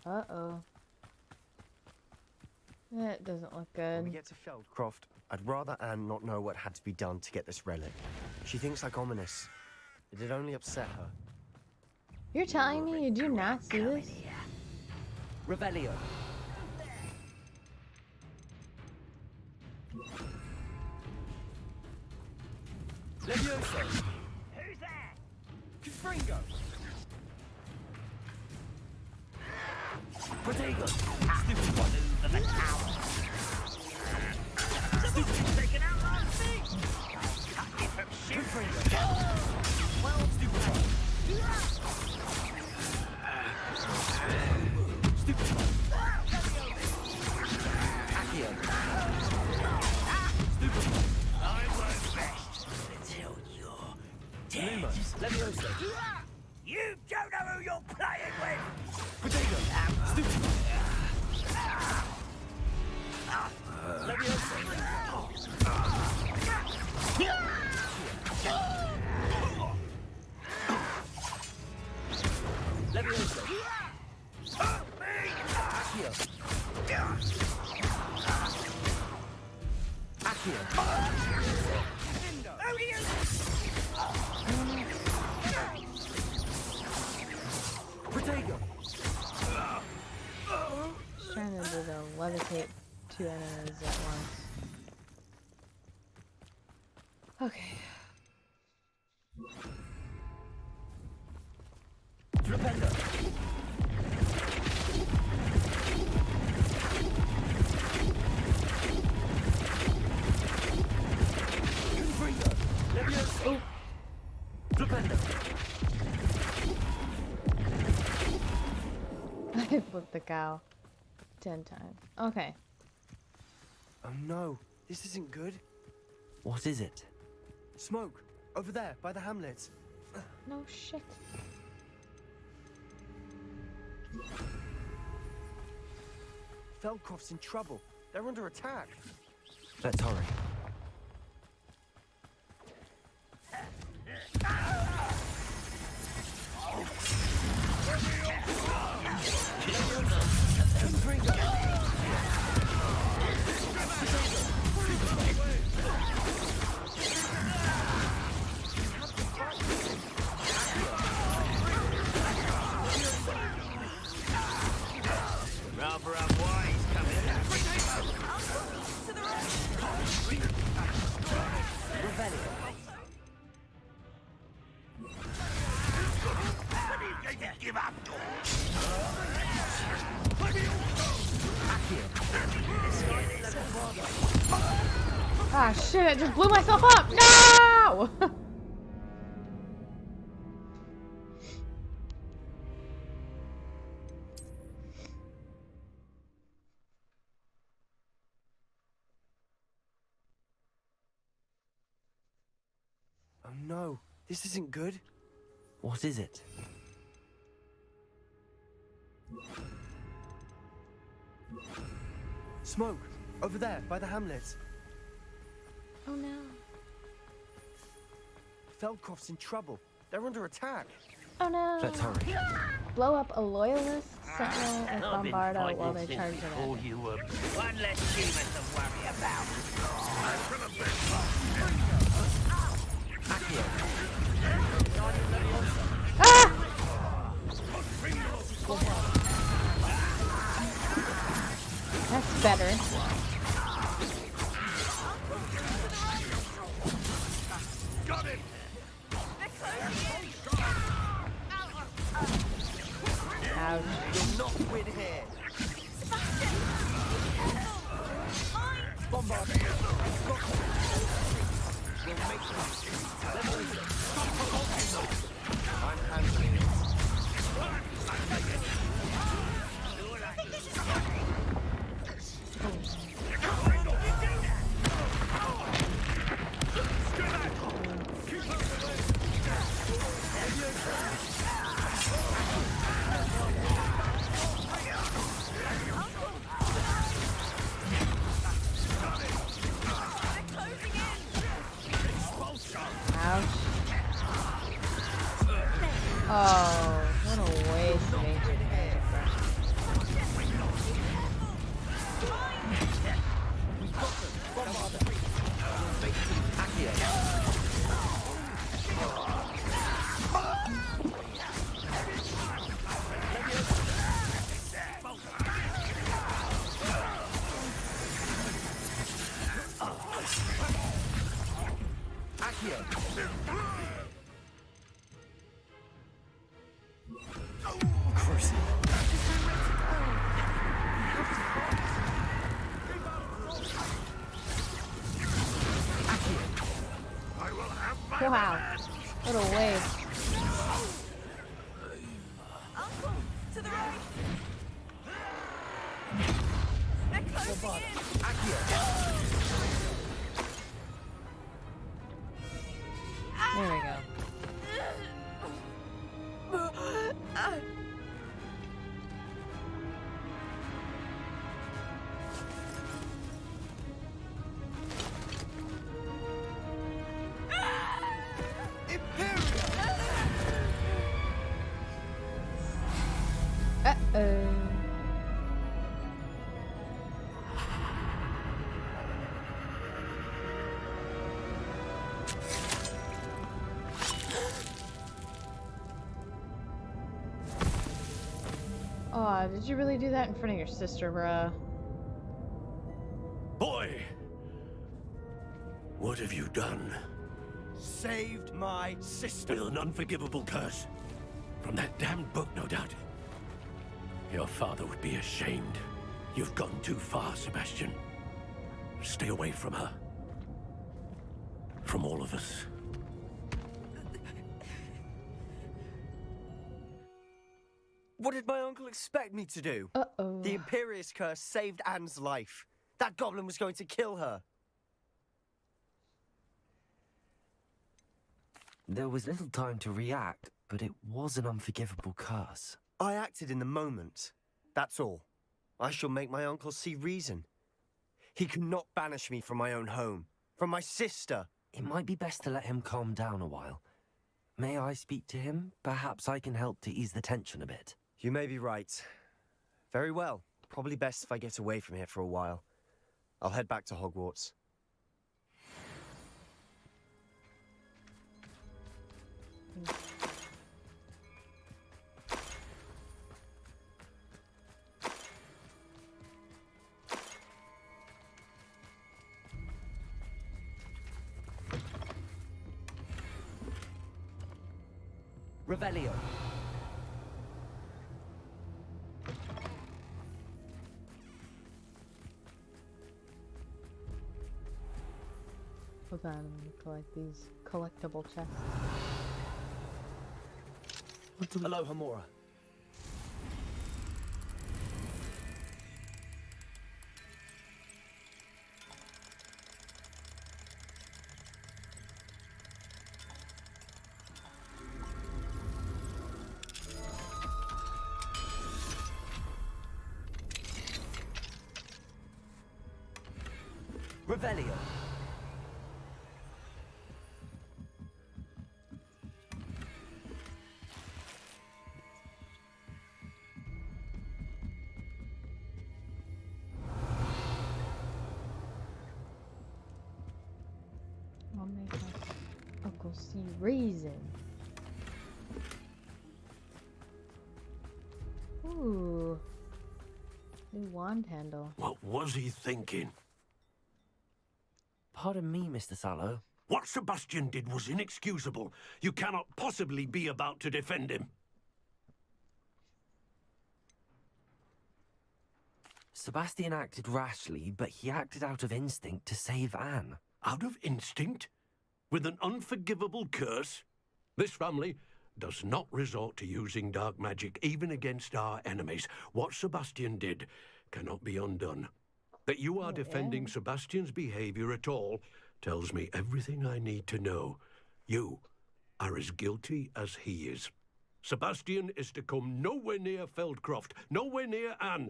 Speaker 1: Uh-oh. That doesn't look
Speaker 15: When we
Speaker 1: good.
Speaker 15: get to Feldcroft, I'd rather Anne not know what had to be done to get this relic. She thinks like Ominous. It'd only upset her.
Speaker 1: You're telling me you do not see this?
Speaker 15: Revelio.
Speaker 10: Levioso! Who's there? Confringo!
Speaker 13: Protego! Stupid one over the tower! Stupid taken out last thing! Cut me from shooting! Well, stupid one! Stupid one! Accio! Stupid one! I won't rest until you're dead! Lumos! Levioso! You don't know who you're playing with! Protego! Stupid one! Levioso! Levioso! Accio! Accio! Protego!
Speaker 1: Trying to do the levitate two enemies at once. Okay.
Speaker 13: Flipendo! Confringo! Levioso! Flipendo!
Speaker 1: I flipped the cow 10 times. Okay.
Speaker 15: Oh no, this isn't good.
Speaker 2: What is it?
Speaker 15: Smoke! Over there, by the hamlet.
Speaker 1: No shit.
Speaker 15: Feldcroft's in trouble. They're under attack.
Speaker 2: Let's hurry.
Speaker 13: Rather unwise coming.
Speaker 1: Ah, shit, I just blew myself up! No!
Speaker 15: Oh no, this isn't good.
Speaker 2: What is it?
Speaker 15: Smoke! Over there, by the hamlet.
Speaker 1: Oh no.
Speaker 15: Feldcroft's in trouble. They're under attack.
Speaker 1: Oh no.
Speaker 2: Let's hurry.
Speaker 1: Blow up a loyalist, sentinel, and bombardo while they charge it at
Speaker 11: you were one less human to worry about.
Speaker 1: Ah! That's better.
Speaker 10: Got him!
Speaker 1: Ouch.
Speaker 15: You'll not win here. Bombard. We'll make them. I'm handling it.
Speaker 1: Oh, what a waste of ancient magic. Wow, what a waste.
Speaker 3: Uncle, to the right. They're closing in.
Speaker 1: There we go. Uh-oh. Aw, did you really do that in front of your sister, bruh?
Speaker 16: Boy! What have you done?
Speaker 15: Saved my sister.
Speaker 16: With an unforgivable curse. From that damned book, no doubt. Your father would be ashamed. You've gone too far, Sebastian. Stay away from her. From all of us.
Speaker 15: What did my uncle expect me to do?
Speaker 1: Uh-oh.
Speaker 15: The Imperious curse saved Anne's life. That goblin was going to kill her.
Speaker 2: There was little time to react, but it was an unforgivable curse.
Speaker 15: I acted in the moment. That's all. I shall make my uncle see reason. He cannot banish me from my own home, from my sister.
Speaker 2: It might be best to let him calm down a while. May I speak to him? Perhaps I can help to ease the tension a bit.
Speaker 15: You may be right. Very well. Probably best if I get away from here for a while. I'll head back to Hogwarts.
Speaker 2: Revelio.
Speaker 1: fun when you collect these collectible chests.
Speaker 16: Hello, Hamura.
Speaker 2: Revelio.
Speaker 1: I'll make my Uncle C raisin. Ooh. New wand handle.
Speaker 16: What was he thinking?
Speaker 2: Pardon me, Mr. Sallow.
Speaker 16: What Sebastian did was inexcusable. You cannot possibly be about to defend him.
Speaker 2: Sebastian acted rashly, but he acted out of instinct to save Anne.
Speaker 16: Out of instinct? With an unforgivable curse? This family does not resort to using dark magic even against our enemies. What Sebastian did cannot be undone. That you are defending Sebastian's behavior at all tells me everything I need to know. You are as guilty as he is. Sebastian is to come nowhere near Feldcroft, nowhere near Anne.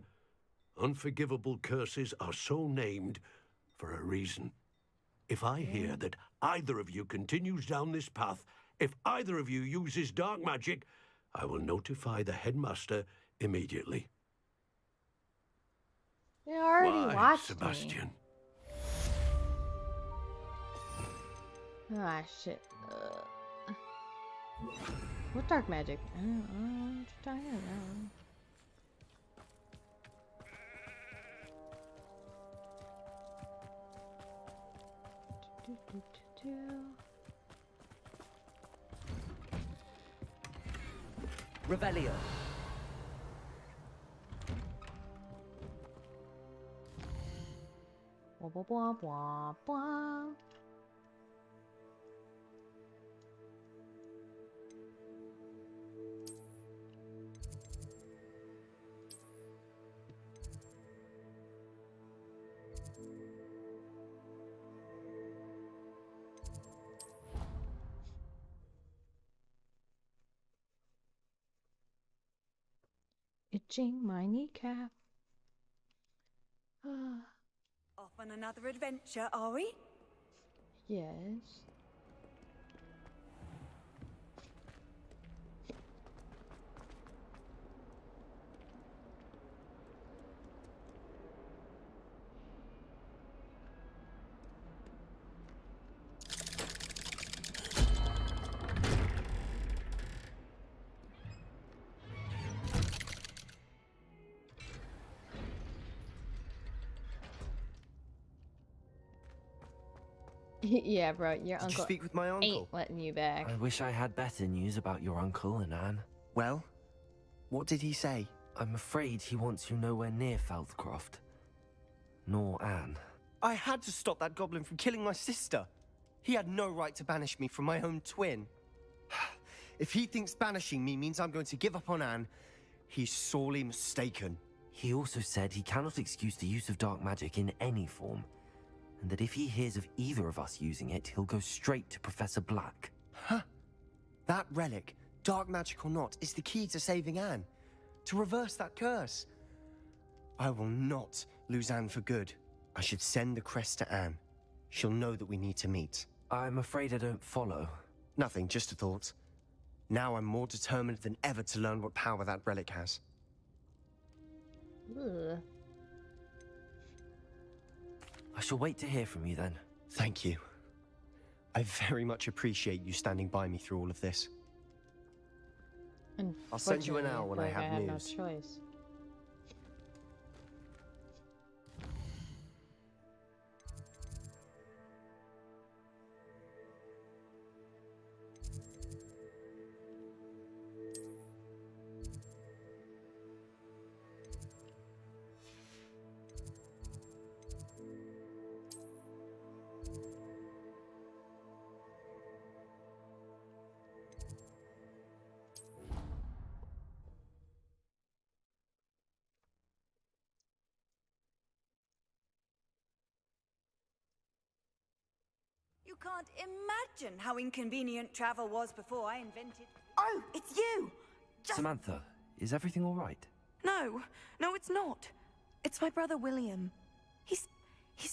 Speaker 16: Unforgivable curses are so named for a reason. If I hear that either of you continues down this path, if either of you uses dark magic, I will notify the headmaster immediately.
Speaker 1: You already
Speaker 16: Why,
Speaker 1: watched
Speaker 16: Sebastian?
Speaker 1: me. Ah, shit. What dark magic? I don't know what you're talking about.
Speaker 2: Revelio.
Speaker 1: Blah, blah, blah, blah, blah. Itching my kneecap.
Speaker 3: Off on another adventure, are we?
Speaker 1: Yes. Yeah, bro, your
Speaker 15: Did
Speaker 1: uncle
Speaker 15: you speak with my uncle?
Speaker 1: ain't letting you back.
Speaker 2: I wish I had better news about your uncle and Anne.
Speaker 15: Well, what did he say?
Speaker 2: I'm afraid he wants you nowhere near Feldcroft. Nor Anne.
Speaker 15: I had to stop that goblin from killing my sister. He had no right to banish me from my own twin. If he thinks banishing me means I'm going to give up on Anne, he's sorely mistaken.
Speaker 2: He also said he cannot excuse the use of dark magic in any form, and that if he hears of either of us using it, he'll go straight to Professor Black.
Speaker 15: Huh? That relic, dark magic or not, is the key to saving Anne. To reverse that curse. I will not lose Anne for good. I should send the crest to Anne. She'll know that we need to meet.
Speaker 2: I'm afraid I don't follow.
Speaker 15: Nothing, just a thought. Now I'm more determined than ever to learn what power that relic has.
Speaker 1: Ugh.
Speaker 2: I shall wait to hear from you then.
Speaker 15: Thank you. I very much appreciate you standing by me through all of this. I'll send you an hour when I have news.
Speaker 1: No choice.
Speaker 17: You can't imagine how inconvenient travel was before I invented...
Speaker 3: Oh, it's you!
Speaker 2: Samantha, is everything all right?
Speaker 18: No, it's not. It's my brother William. He's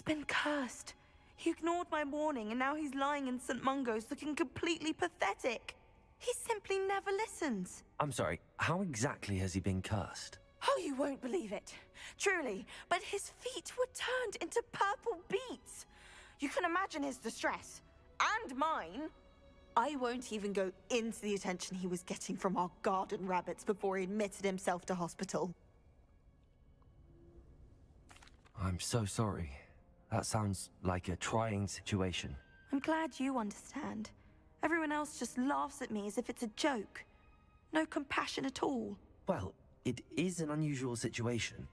Speaker 18: been cursed. He ignored my warning and now he's lying in St. Mungo's looking completely pathetic. He simply never listens.
Speaker 2: I'm sorry, how exactly has he been cursed?
Speaker 18: Oh, you won't believe it. Truly, but his feet were turned into purple beets. You can imagine his distress. And mine. I won't even go into the attention he was getting from our garden rabbits before he admitted himself to hospital.
Speaker 2: I'm so sorry. That sounds like a trying situation.
Speaker 18: I'm glad you understand. Everyone else just laughs at me as if it's a joke. No compassion at all.
Speaker 2: Well, it is an unusual situation.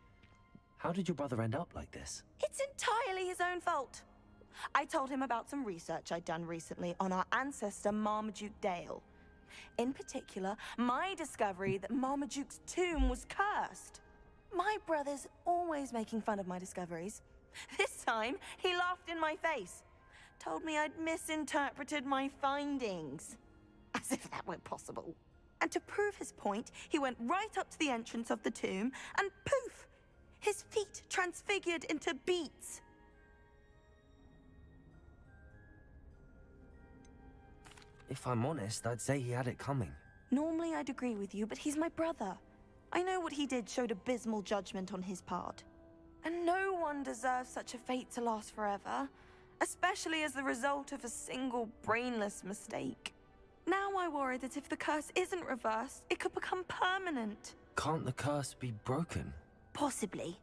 Speaker 2: How did your brother end up like this?
Speaker 18: It's entirely his own fault. I told him about some research I'd done recently on our ancestor Marmaduke Dale. In particular, my discovery that Marmaduke's tomb was cursed. My brother's always making fun of my discoveries. This time, he laughed in my face. Told me I'd misinterpreted my findings. As if that were possible. And to prove his point, he went right up to the entrance of the tomb and poof! His feet transfigured into beets.
Speaker 2: If I'm honest, I'd say he had it coming.
Speaker 18: Normally I'd agree with you, but he's my brother. I know what he did showed abysmal judgment on his part. And no one deserves such a fate to last forever, especially as the result of a single brainless mistake. Now I worry that if the curse isn't reversed, it could become permanent.
Speaker 2: Can't the curse be broken?
Speaker 18: Possibly.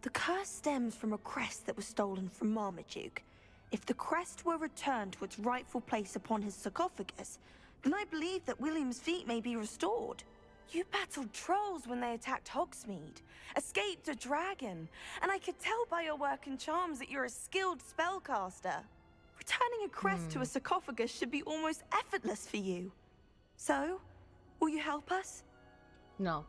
Speaker 18: The curse stems from a crest that was stolen from Marmaduke. If the crest were returned to its rightful place upon his sarcophagus, then I believe that William's feet may be restored. You battled trolls when they attacked Hogsmeade, escaped a dragon, and I could tell by your work and charms that you're a skilled spellcaster. Returning a crest to a sarcophagus should be almost effortless for you. So, will you help us?
Speaker 1: No.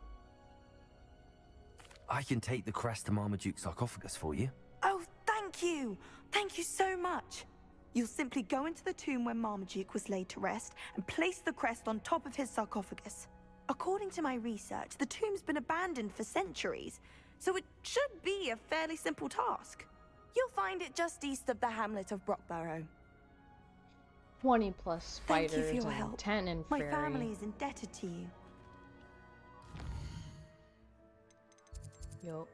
Speaker 2: I can take the crest to Marmaduke's sarcophagus for you.
Speaker 18: Oh, thank you! Thank you so much! You'll simply go into the tomb where Marmaduke was laid to rest and place the crest on top of his sarcophagus. According to my research, the tomb's been abandoned for centuries, so it should be a fairly simple task. You'll find it just east of the hamlet of Brockborough.
Speaker 1: 20 plus spiders
Speaker 18: Thank you for your
Speaker 1: and
Speaker 18: help.
Speaker 1: 10 in
Speaker 18: My
Speaker 1: fairy.
Speaker 18: family is indebted to you.
Speaker 1: Yup.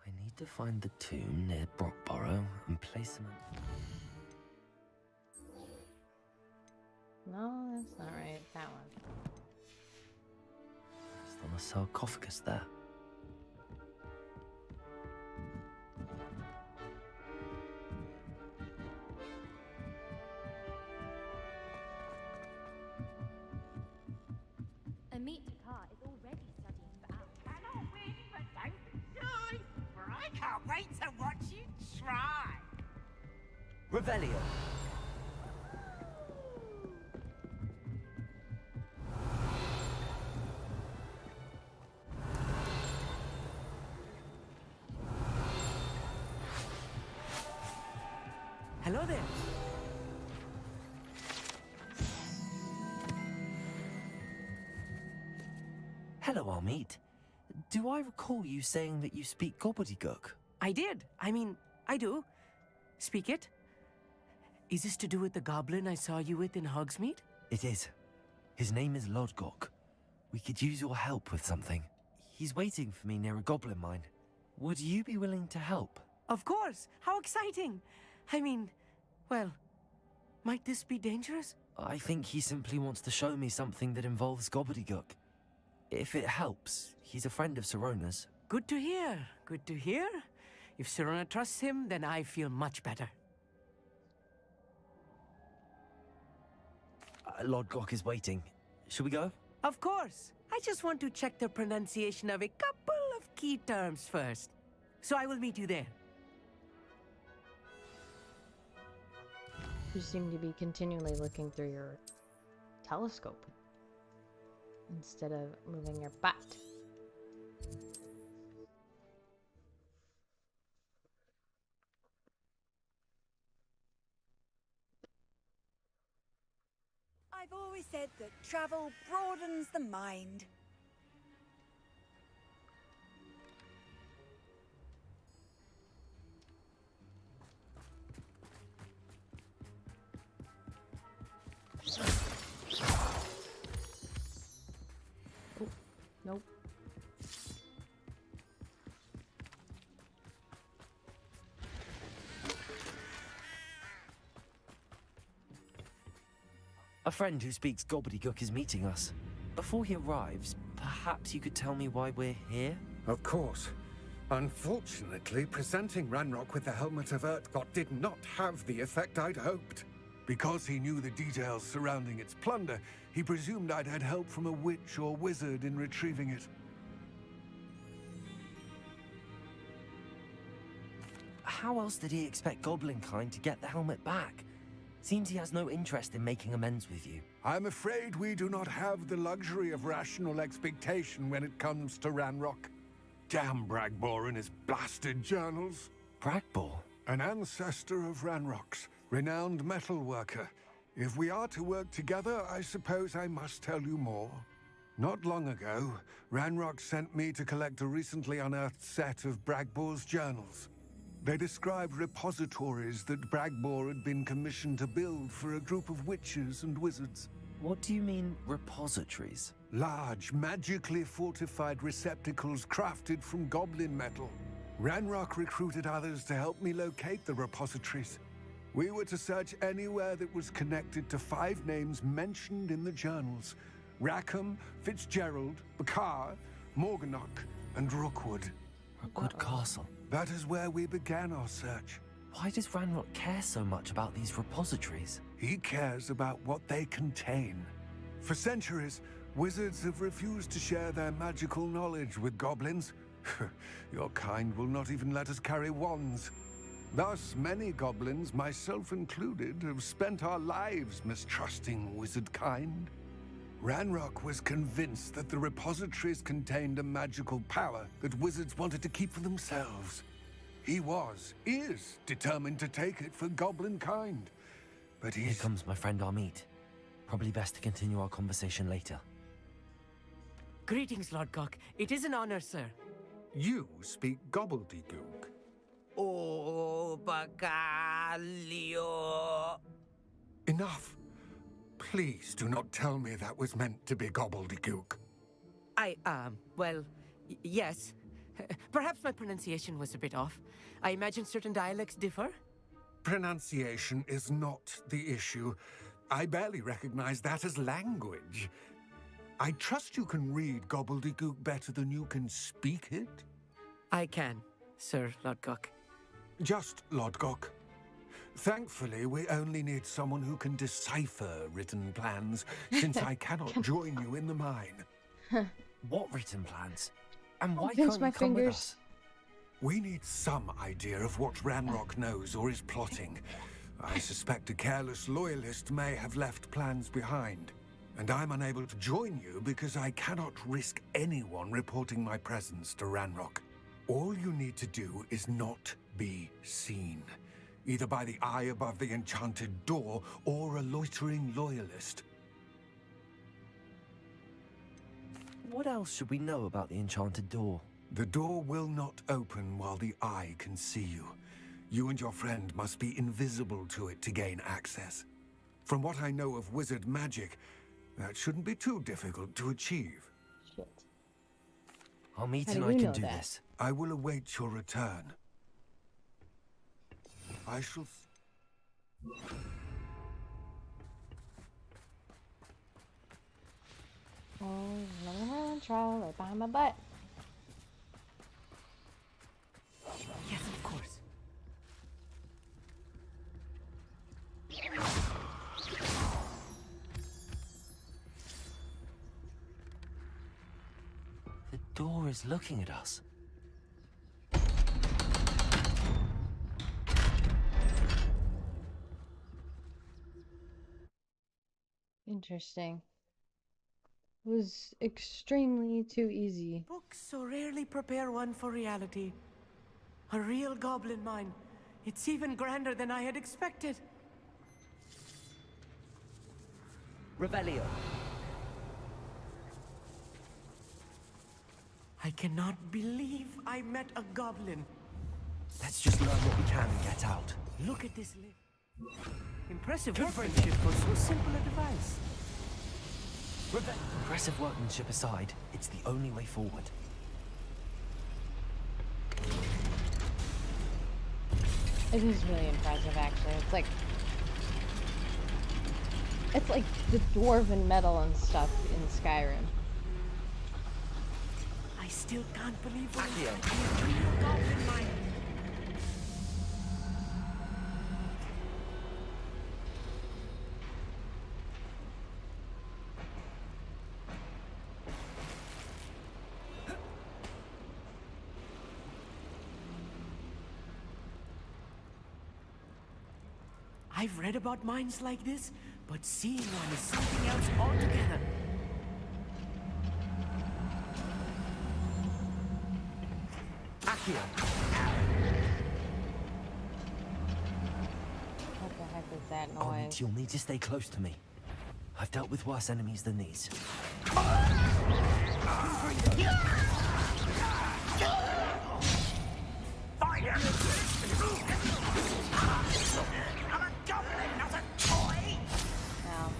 Speaker 2: I need to find the tomb near Brockborough and place them in...
Speaker 1: No, that's not right. That one.
Speaker 2: It's on a sarcophagus there.
Speaker 5: Amit Takar is already studying for hours.
Speaker 4: Cannot win, but don't die, for I can't wait to watch you try.
Speaker 2: Revelio.
Speaker 19: Hello there.
Speaker 2: Hello, Amit. Do I recall you saying that you speak gobbledygook?
Speaker 19: I did. I do. Speak it. Is this to do with the goblin I saw you with in Hogsmeade?
Speaker 2: It is. His name is Lodgok. We could use your help with something. He's waiting for me near a goblin mine. Would you be willing to help?
Speaker 19: Of course. How exciting. Well, might this be dangerous?
Speaker 2: I think he simply wants to show me something that involves gobbledygook. If it helps, he's a friend of Sirona's.
Speaker 19: Good to hear. Good to hear. If Sirona trusts him, then I feel much better.
Speaker 2: Lodgok is waiting. Shall we go?
Speaker 19: Of course. I just want to check the pronunciation of a couple of key terms first. So I will meet you there.
Speaker 1: You seem to be continually looking through your telescope instead of moving your butt.
Speaker 17: I've always said that travel broadens the mind.
Speaker 1: Oh, nope.
Speaker 2: A friend who speaks gobbledygook is meeting us. Before he arrives, perhaps you could tell me why we're here?
Speaker 8: Of course. Unfortunately, presenting Ranrock with the Helmet of Urtkot did not have the effect I'd hoped. Because he knew the details surrounding its plunder, he presumed I'd had help from a witch or wizard in retrieving it.
Speaker 2: How else did he expect Goblinkind to get the helmet back? Seems he has no interest in making amends with you.
Speaker 8: I'm afraid we do not have the luxury of rational expectation when it comes to Ranrock. Damn Bragbor and his blasted journals.
Speaker 2: Bragbor?
Speaker 8: An ancestor of Ranrock's, renowned metal worker. If we are to work together, I suppose I must tell you more. Not long ago, Ranrock sent me to collect a recently unearthed set of Bragbor's journals. They described repositories that Bragbor had been commissioned to build for a group of witches and wizards.
Speaker 2: What do you mean, repositories?
Speaker 8: Large, magically fortified receptacles crafted from goblin metal. Ranrock recruited others to help me locate the repositories. We were to search anywhere that was connected to 5 names mentioned in the journals: Rackham, Fitzgerald, Bakar, Morganach, and Rookwood.
Speaker 2: Rookwood Castle.
Speaker 8: That is where we began our search.
Speaker 2: Why does Ranrock care so much about these repositories?
Speaker 8: He cares about what they contain. For centuries, wizards have refused to share their magical knowledge with goblins. Your kind will not even let us carry wands. Thus, many goblins, myself included, have spent our lives mistrusting wizard kind. Ranrock was convinced that the repositories contained a magical power that wizards wanted to keep for themselves. He is determined to take it for goblin kind. But
Speaker 2: Here comes my friend Amit. Probably best to continue our conversation later.
Speaker 19: Greetings, Lord Cock. It is an honor, sir.
Speaker 8: You speak gobbledygook.
Speaker 13: Oh, Bacalio.
Speaker 8: Enough. Please do not tell me that was meant to be gobbledygook.
Speaker 19: Yes. Perhaps my pronunciation was a bit off. I imagine certain dialects differ.
Speaker 8: Pronunciation is not the issue. I barely recognize that as language. I trust you can read gobbledygook better than you can speak it?
Speaker 19: I can, Sir Lodgok.
Speaker 8: Just Lodgok. Thankfully, we only need someone who can decipher written plans, since I cannot join you in the mine.
Speaker 2: What written plans? And why
Speaker 1: pinch
Speaker 2: can't
Speaker 1: my
Speaker 2: you come with
Speaker 1: fingers.
Speaker 2: us?
Speaker 8: We need some idea of what Ranrock knows or is plotting. I suspect a careless loyalist may have left plans behind. And I'm unable to join you because I cannot risk anyone reporting my presence to Ranrock. All you need to do is not be seen, either by the eye above the enchanted door or a loitering loyalist.
Speaker 2: What else should we know about the enchanted door?
Speaker 8: The door will not open while the eye can see you. You and your friend must be invisible to it to gain access. From what I know of wizard magic, that shouldn't be too difficult to achieve.
Speaker 1: Shit.
Speaker 2: Amit
Speaker 1: How
Speaker 2: and
Speaker 1: do
Speaker 2: I
Speaker 1: you
Speaker 2: can
Speaker 1: know
Speaker 2: do
Speaker 1: that?
Speaker 2: this.
Speaker 8: I will await your return. I shall...
Speaker 1: Oh, another Highland trial right behind my butt.
Speaker 19: Yes, of course.
Speaker 2: The door is looking at us.
Speaker 1: Interesting. It was extremely too easy.
Speaker 19: Books so rarely prepare one for reality. A real goblin mine. It's even grander than I had expected.
Speaker 14: Revelio.
Speaker 19: I cannot believe I met a goblin.
Speaker 2: Let's just learn what we can and get out.
Speaker 19: Look at this lift. Impressive workmanship for so simple a device.
Speaker 2: Impressive workmanship aside, it's the only way forward.
Speaker 1: It is really impressive, actually. It's like the dwarven metal and stuff in Skyrim.
Speaker 19: I still can't believe what is a real goblin mine. I've read about mines like this, but seeing one is something else altogether.
Speaker 2: Accio!
Speaker 1: What the heck is that
Speaker 2: Oh,
Speaker 1: noise?
Speaker 2: you'll need to stay close to me. I've dealt with worse enemies than these.
Speaker 10: I'm a goblin, not a toy!
Speaker 1: Ow.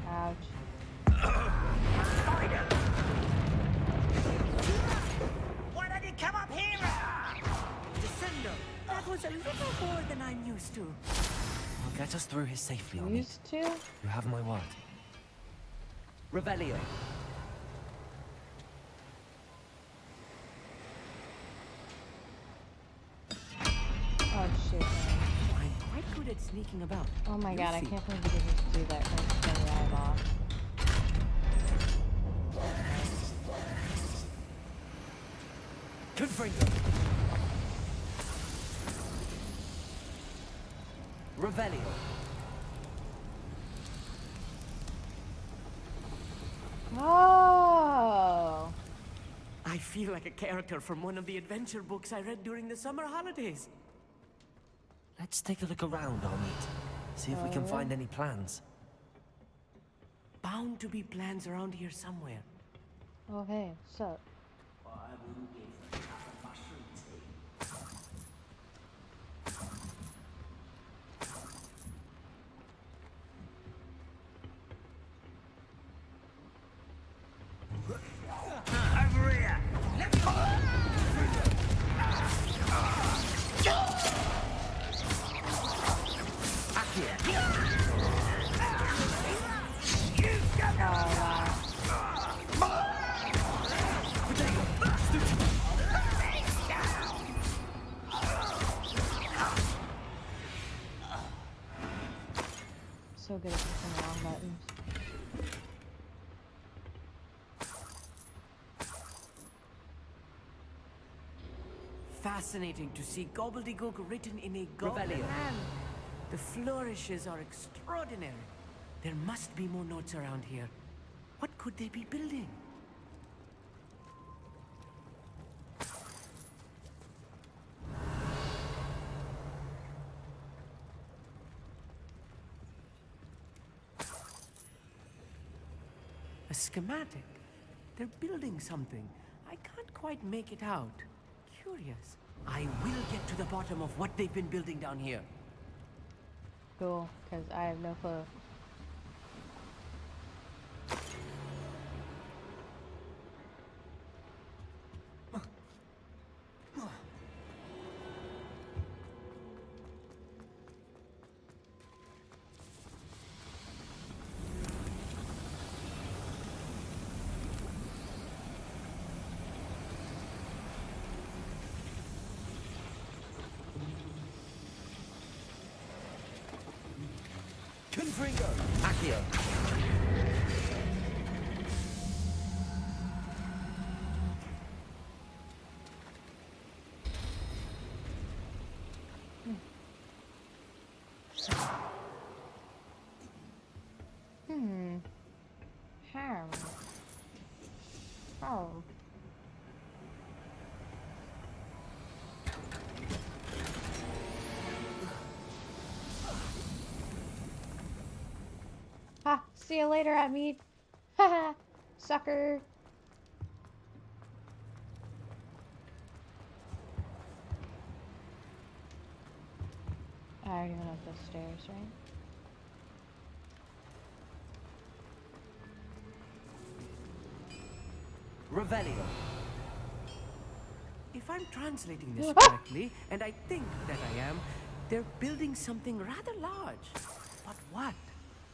Speaker 1: Ouch.
Speaker 10: Why don't you come up here?
Speaker 19: Descendo, that was a little more than I'm used to.
Speaker 2: I'll get us through here safely, Arnie.
Speaker 1: Used to?
Speaker 2: You have my word.
Speaker 14: Revelio.
Speaker 1: Oh shit.
Speaker 19: I'm quite good at sneaking about.
Speaker 1: Oh my
Speaker 19: You'll
Speaker 1: god, I
Speaker 19: see.
Speaker 1: can't believe you could just do that from turn your eye off.
Speaker 14: Confringo. Revelio.
Speaker 1: Oh!
Speaker 19: I feel like a character from one of the adventure books I read during the summer holidays.
Speaker 2: Let's take a look around, Arnie. See if we can find any plans.
Speaker 19: Bound to be plans around here somewhere.
Speaker 1: Oh hey, what's up?
Speaker 10: Over here! Let me
Speaker 1: So good at pressing the wrong buttons.
Speaker 19: Fascinating to see gobbledygook written in a goblin
Speaker 14: Revelio.
Speaker 19: hand. The flourishes are extraordinary. There must be more notes around here. What could they be building? A schematic. They're building something. I can't quite make it out. Curious. I will get to the bottom of what they've been building down here.
Speaker 1: Cool, because I have no clue.
Speaker 2: Confringo! Accio!
Speaker 1: Ham. Oh. Ha! See you later, at me. Haha! Sucker! I already went up the stairs, right?
Speaker 2: Revelio.
Speaker 19: If I'm translating this correctly, and I think that I am, they're building something rather large. But what?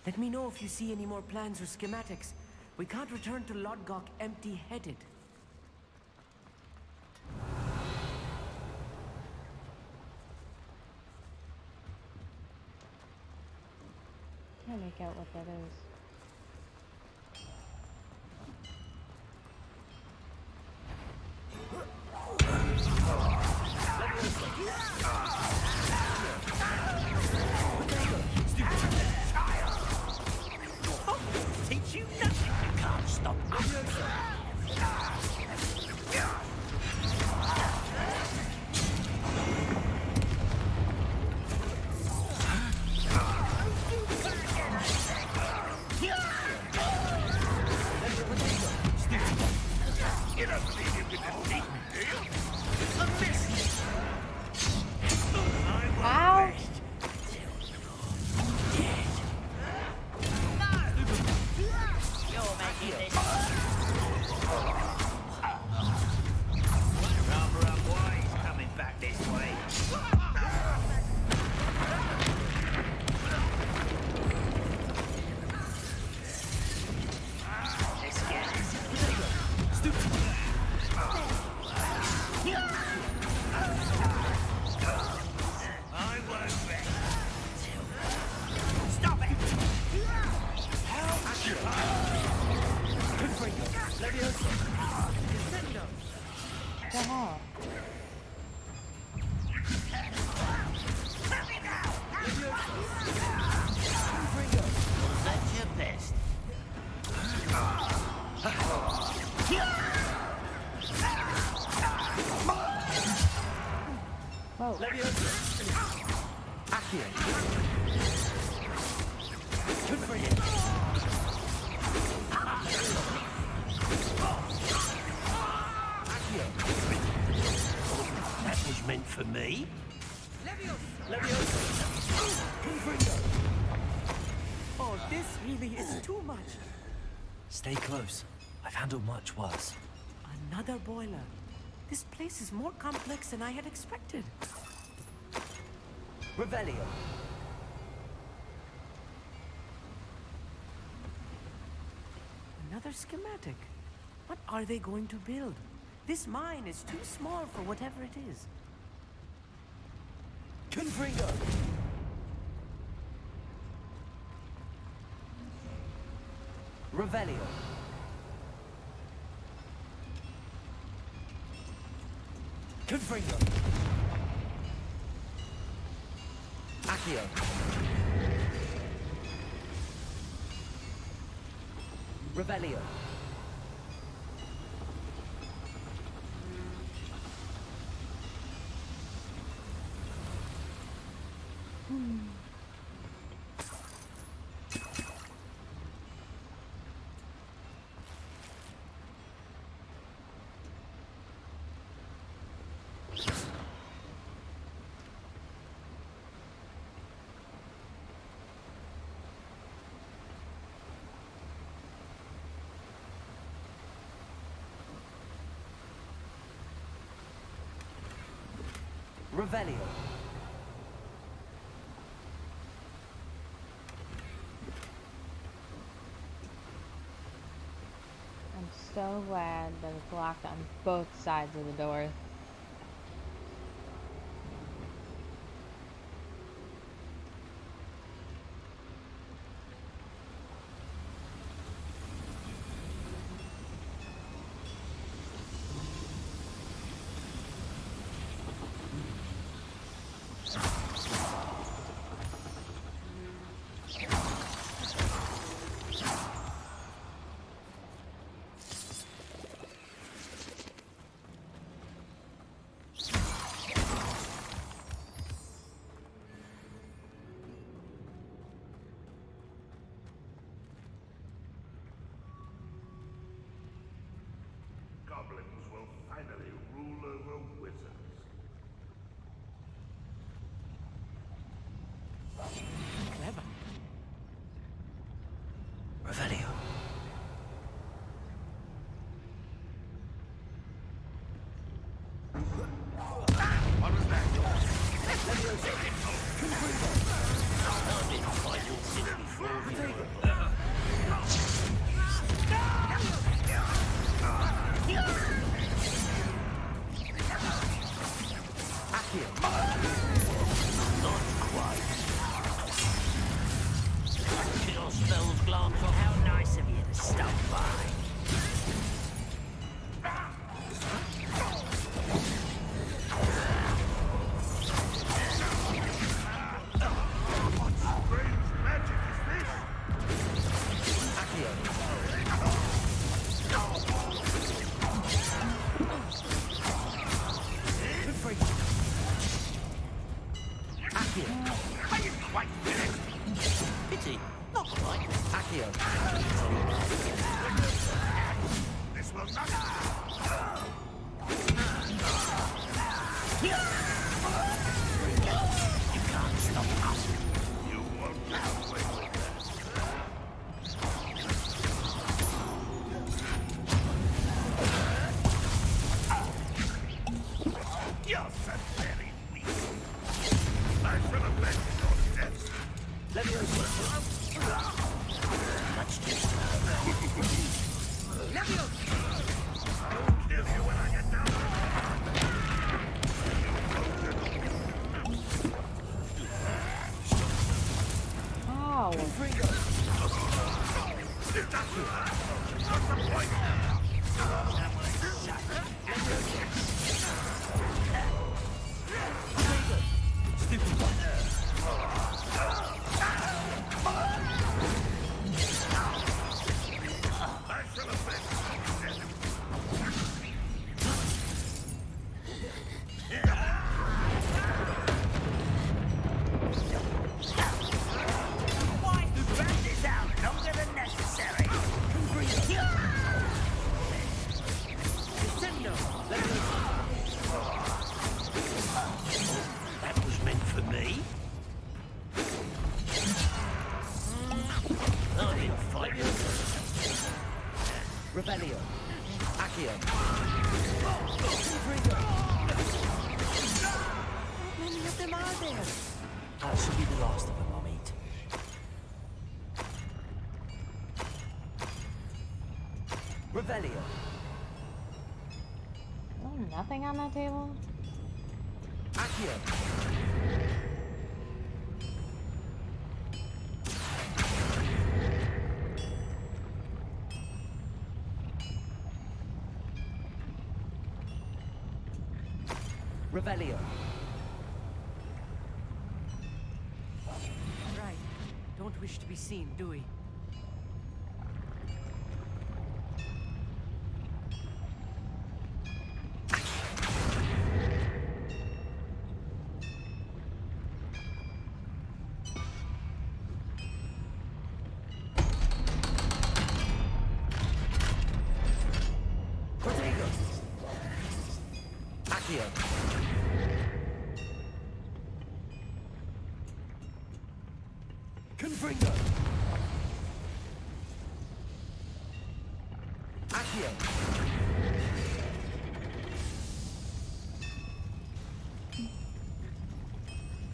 Speaker 19: Let me know if you see any more plans or schematics. We can't return to Lodgok empty-headed.
Speaker 1: Can't make out what that is.
Speaker 13: Teach you nothing. You can't stop You don't believe you can defeat me, do you? It's a miss.
Speaker 1: Ow!
Speaker 13: You're making this. Rather unwise coming back this way. Let's get it. I won't rest. Stop it!
Speaker 1: The hell?
Speaker 13: That's your best.
Speaker 1: Whoa.
Speaker 2: Accio!
Speaker 13: That was meant for me.
Speaker 19: Oh, this really is too much.
Speaker 2: Stay close. I've handled much worse.
Speaker 19: Another boiler. This place is more complex than I had expected.
Speaker 2: Revelio.
Speaker 19: Another schematic. What are they going to build? This mine is too small for whatever it is.
Speaker 2: Confringo. Revelio. Confringo. Accio. Revelio. Revelio.
Speaker 1: I'm so glad that it's locked on both sides of the door.
Speaker 10: Goblins will finally rule over wizards.
Speaker 19: Clever.
Speaker 2: Revelio.
Speaker 10: What was that?
Speaker 11: Your spells glance off. How nice of you to stop by.
Speaker 10: What strange magic is this?
Speaker 11: Are you quite finished? Pity. Not quite. Accio.
Speaker 10: This will not.
Speaker 11: You can't stop us.
Speaker 10: You won't get away with that. You're so very weak. I should have let you know death.
Speaker 11: Let me much too slow.
Speaker 10: I'll kill you when I get down.
Speaker 1: Ow.
Speaker 10: What's the point? I shall have let
Speaker 11: Why drag this out longer than necessary? That was meant for me. I didn't fight you.
Speaker 19: Rebellion. Accio. How many of them are there?
Speaker 2: That should be the last of them I'll meet.
Speaker 19: Revelio.
Speaker 1: Oh, nothing on that table?
Speaker 19: Accio. Revelio. Right. Don't wish to be seen, do we?
Speaker 11: Accio.
Speaker 19: Confringo. Accio.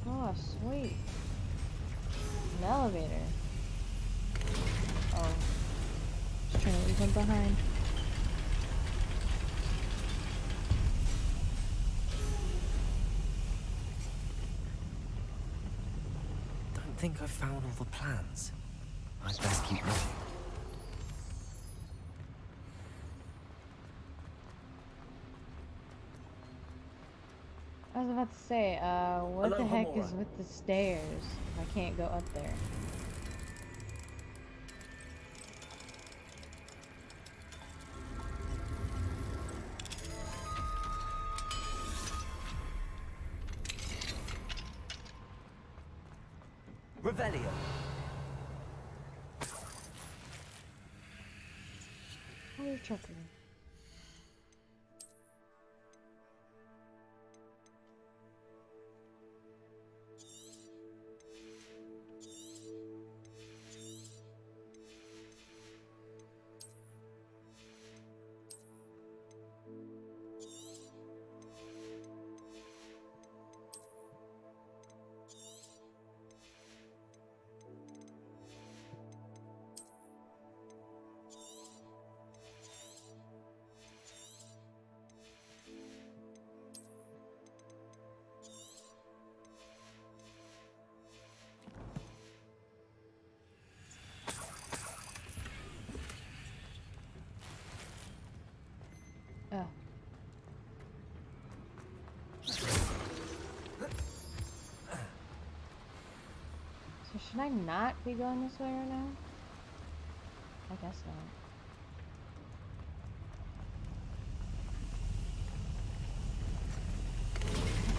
Speaker 1: Oh, sweet. An elevator. Oh. Just trying to leave him behind.
Speaker 2: Don't think I've found all the plans. I'd best keep looking.
Speaker 1: I was was about to say, what the
Speaker 13: Hello,
Speaker 1: heck
Speaker 13: Homura.
Speaker 1: is with the stairs? I can't go up there.
Speaker 19: Revelio.
Speaker 1: Oh, you're trucker. Oh. So should I not be going this way right now? I guess not.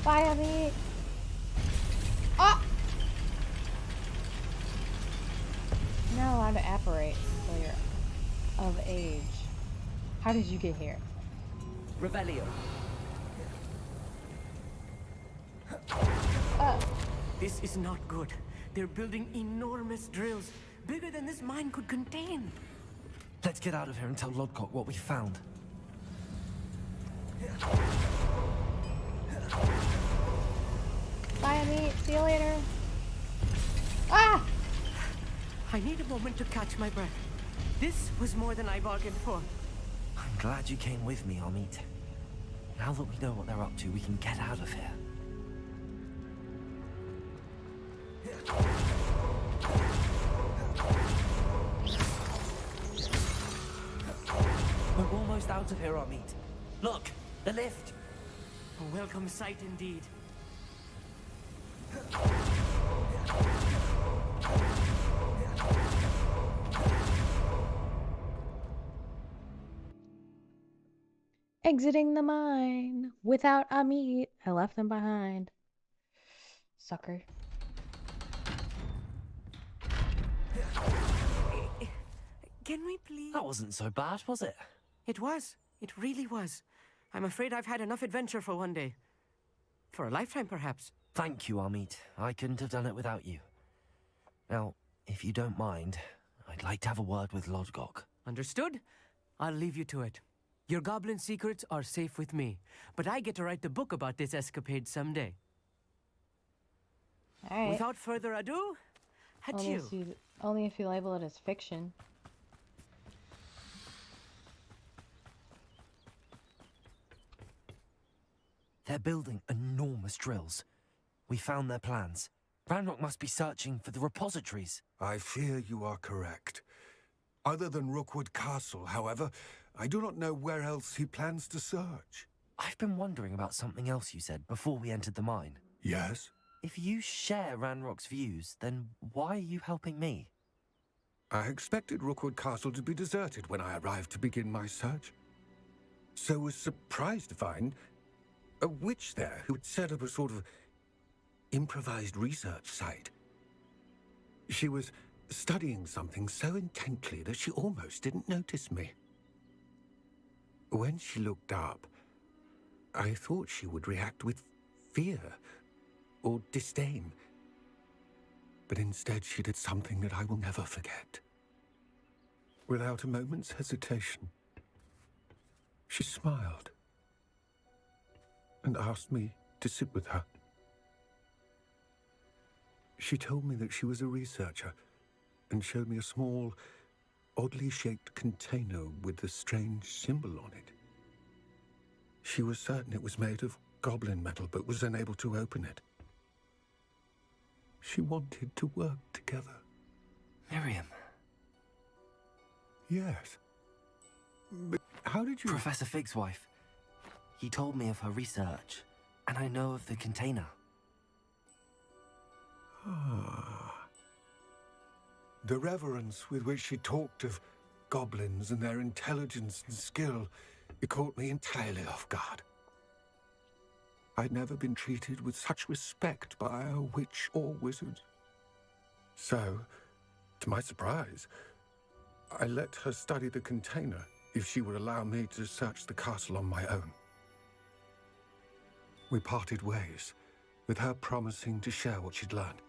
Speaker 1: Fire me! Oh! You're not allowed to apparate until you're of age. How did you get here?
Speaker 19: Revelio. This is not good. They're building enormous drills, bigger than this mine could contain.
Speaker 2: Let's get out of here and tell Lodgok what we found.
Speaker 1: Bye, Amit. See you later. Ah!
Speaker 19: I need a moment to catch my breath. This was more than I bargained for.
Speaker 2: I'm glad you came with me, Amit. Now that we know what they're up to, we can get out of here. We're almost out of here, Amit. Look, the lift.
Speaker 19: A welcome sight indeed.
Speaker 1: Exiting the mine without Amit. I left them behind. Sucker.
Speaker 19: Can we please?
Speaker 2: That wasn't so bad, was it?
Speaker 19: It was. It really was. I'm afraid I've had enough adventure for one day. For a lifetime, perhaps.
Speaker 2: Thank you, Amit. I couldn't have done it without you. Now, if you don't mind, I'd like to have a word with Lodgok.
Speaker 19: Understood? I'll leave you to it. Your goblin secrets are safe with me, but I get to write the book about this escapade someday.
Speaker 1: All right.
Speaker 19: Without further ado, adieu.
Speaker 1: Only if you label it as fiction.
Speaker 2: They're building enormous drills. We found their plans. Ranrock must be searching for the repositories.
Speaker 8: I fear you are correct. Other than Rookwood Castle, however, I do not know where else he plans to search.
Speaker 2: I've been wondering about something else you said before we entered the mine.
Speaker 8: Yes?
Speaker 2: If you share Ranrock's views, then why are you helping me?
Speaker 8: I expected Rookwood Castle to be deserted when I arrived to begin my search. So was surprised to find a witch there who had set up a sort of improvised research site. She was studying something so intently that she almost didn't notice me. When she looked up, I thought she would react with fear or disdain. But instead she did something that I will never forget. Without a moment's hesitation, she smiled and asked me to sit with her. She told me that she was a researcher and showed me a small, oddly shaped container with a strange symbol on it. She was certain it was made of goblin metal, but was unable to open it. She wanted to work together.
Speaker 2: Miriam.
Speaker 8: Yes. But how did you...
Speaker 2: Professor Fig's wife. He told me of her research. And I know of the container.
Speaker 8: The reverence with which she talked of goblins and their intelligence and skill, it caught me entirely off guard. I'd never been treated with such respect by a witch or wizard. So, to my surprise, I let her study the container if she would allow me to search the castle on my own. We parted ways, with her promising to share what she'd learned.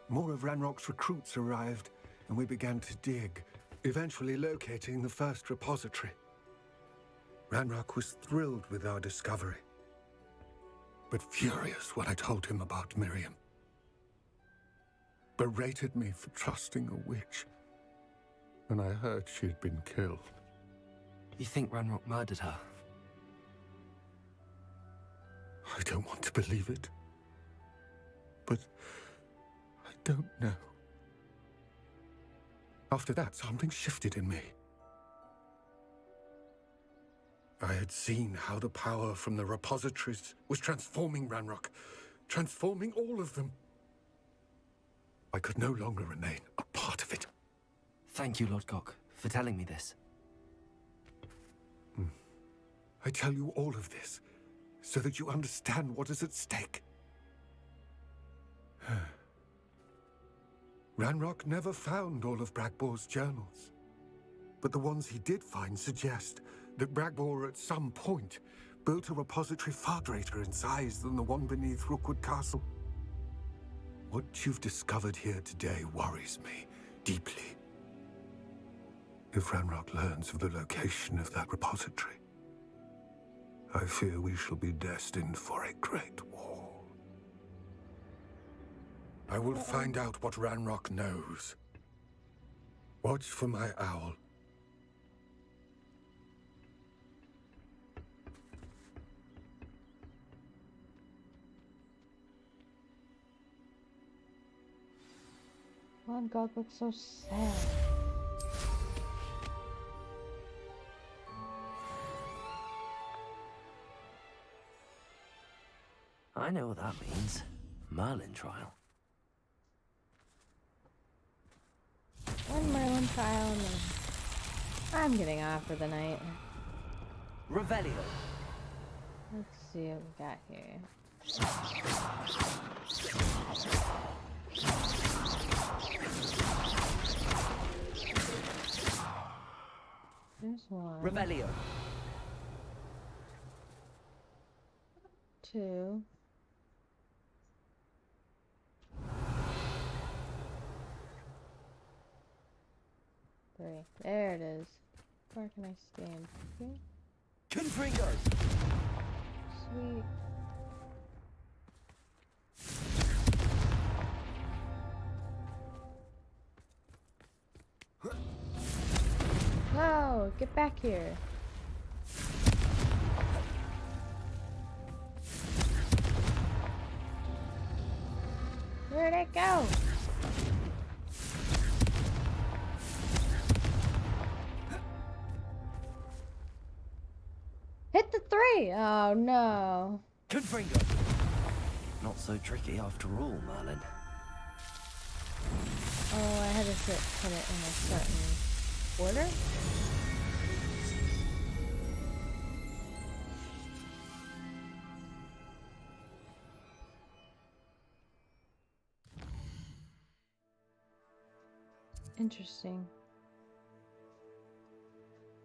Speaker 8: More of Ranrock's recruits arrived, and we began to dig, eventually locating the first repository. Ranrock was thrilled with our discovery, but furious when I told him about Miriam. Berated me for trusting a witch, and I heard she'd been killed.
Speaker 2: You think Ranrock murdered her?
Speaker 8: I don't want to believe it, but I don't know. After that, something shifted in me. I had seen how the power from the repositories was transforming Ranrock, transforming all of them. I could no longer remain a part of it.
Speaker 2: Thank you, Lord Gok, for telling me this.
Speaker 8: I tell you all of this so that you understand what is at stake. Ranrock never found all of Bragbor's journals, but the ones he did find suggest that Bragbor at some point built a repository far greater in size than the one beneath Rookwood Castle. What you've discovered here today worries me deeply. If Ranrock learns of the location of that repository, I fear we shall be destined for a great war. I will find out what Ranrock knows. Watch for my owl.
Speaker 1: Lord God looks so sad.
Speaker 2: I know what that means. Merlin trial.
Speaker 1: One Merlin trial and then I'm getting off for the night.
Speaker 2: Revelio.
Speaker 1: Let's see what we got here. There's one.
Speaker 2: Revelio.
Speaker 1: 2. There it is. Where can I stand? Here?
Speaker 2: Confringo!
Speaker 1: Sweet. No! Get back here. Where'd it go? Hit the 3! Oh no.
Speaker 2: Confringo! Not so tricky after all, Merlin.
Speaker 1: Oh, I had to put it in a certain order? Interesting.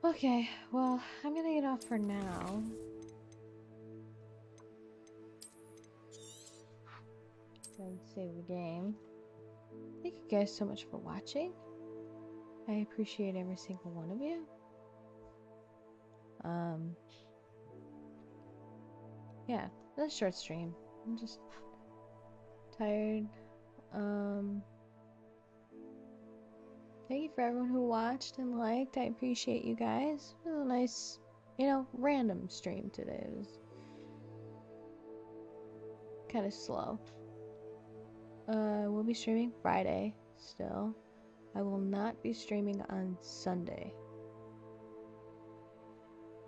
Speaker 1: Okay, well, I'm gonna get off for now. Let's save the game. Thank you guys so much for watching. I appreciate every single one of you. Yeah, that's a short stream. I'm just tired. Thank you for everyone who watched and liked. I appreciate you guys. It was a nice, random stream today. It was kind of slow. We'll be streaming Friday still. I will not be streaming on Sunday.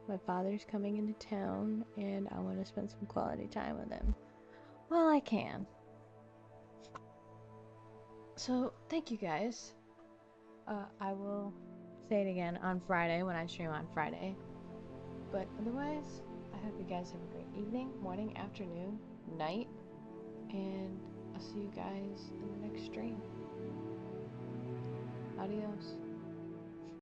Speaker 1: My father's coming into town, and I want to spend some quality time with him. Well, I can. So, thank you guys. I will say it again on Friday when I stream on Friday. But otherwise, I hope you guys have a great evening, morning, afternoon, night, and I'll see you guys in the next stream. Adios.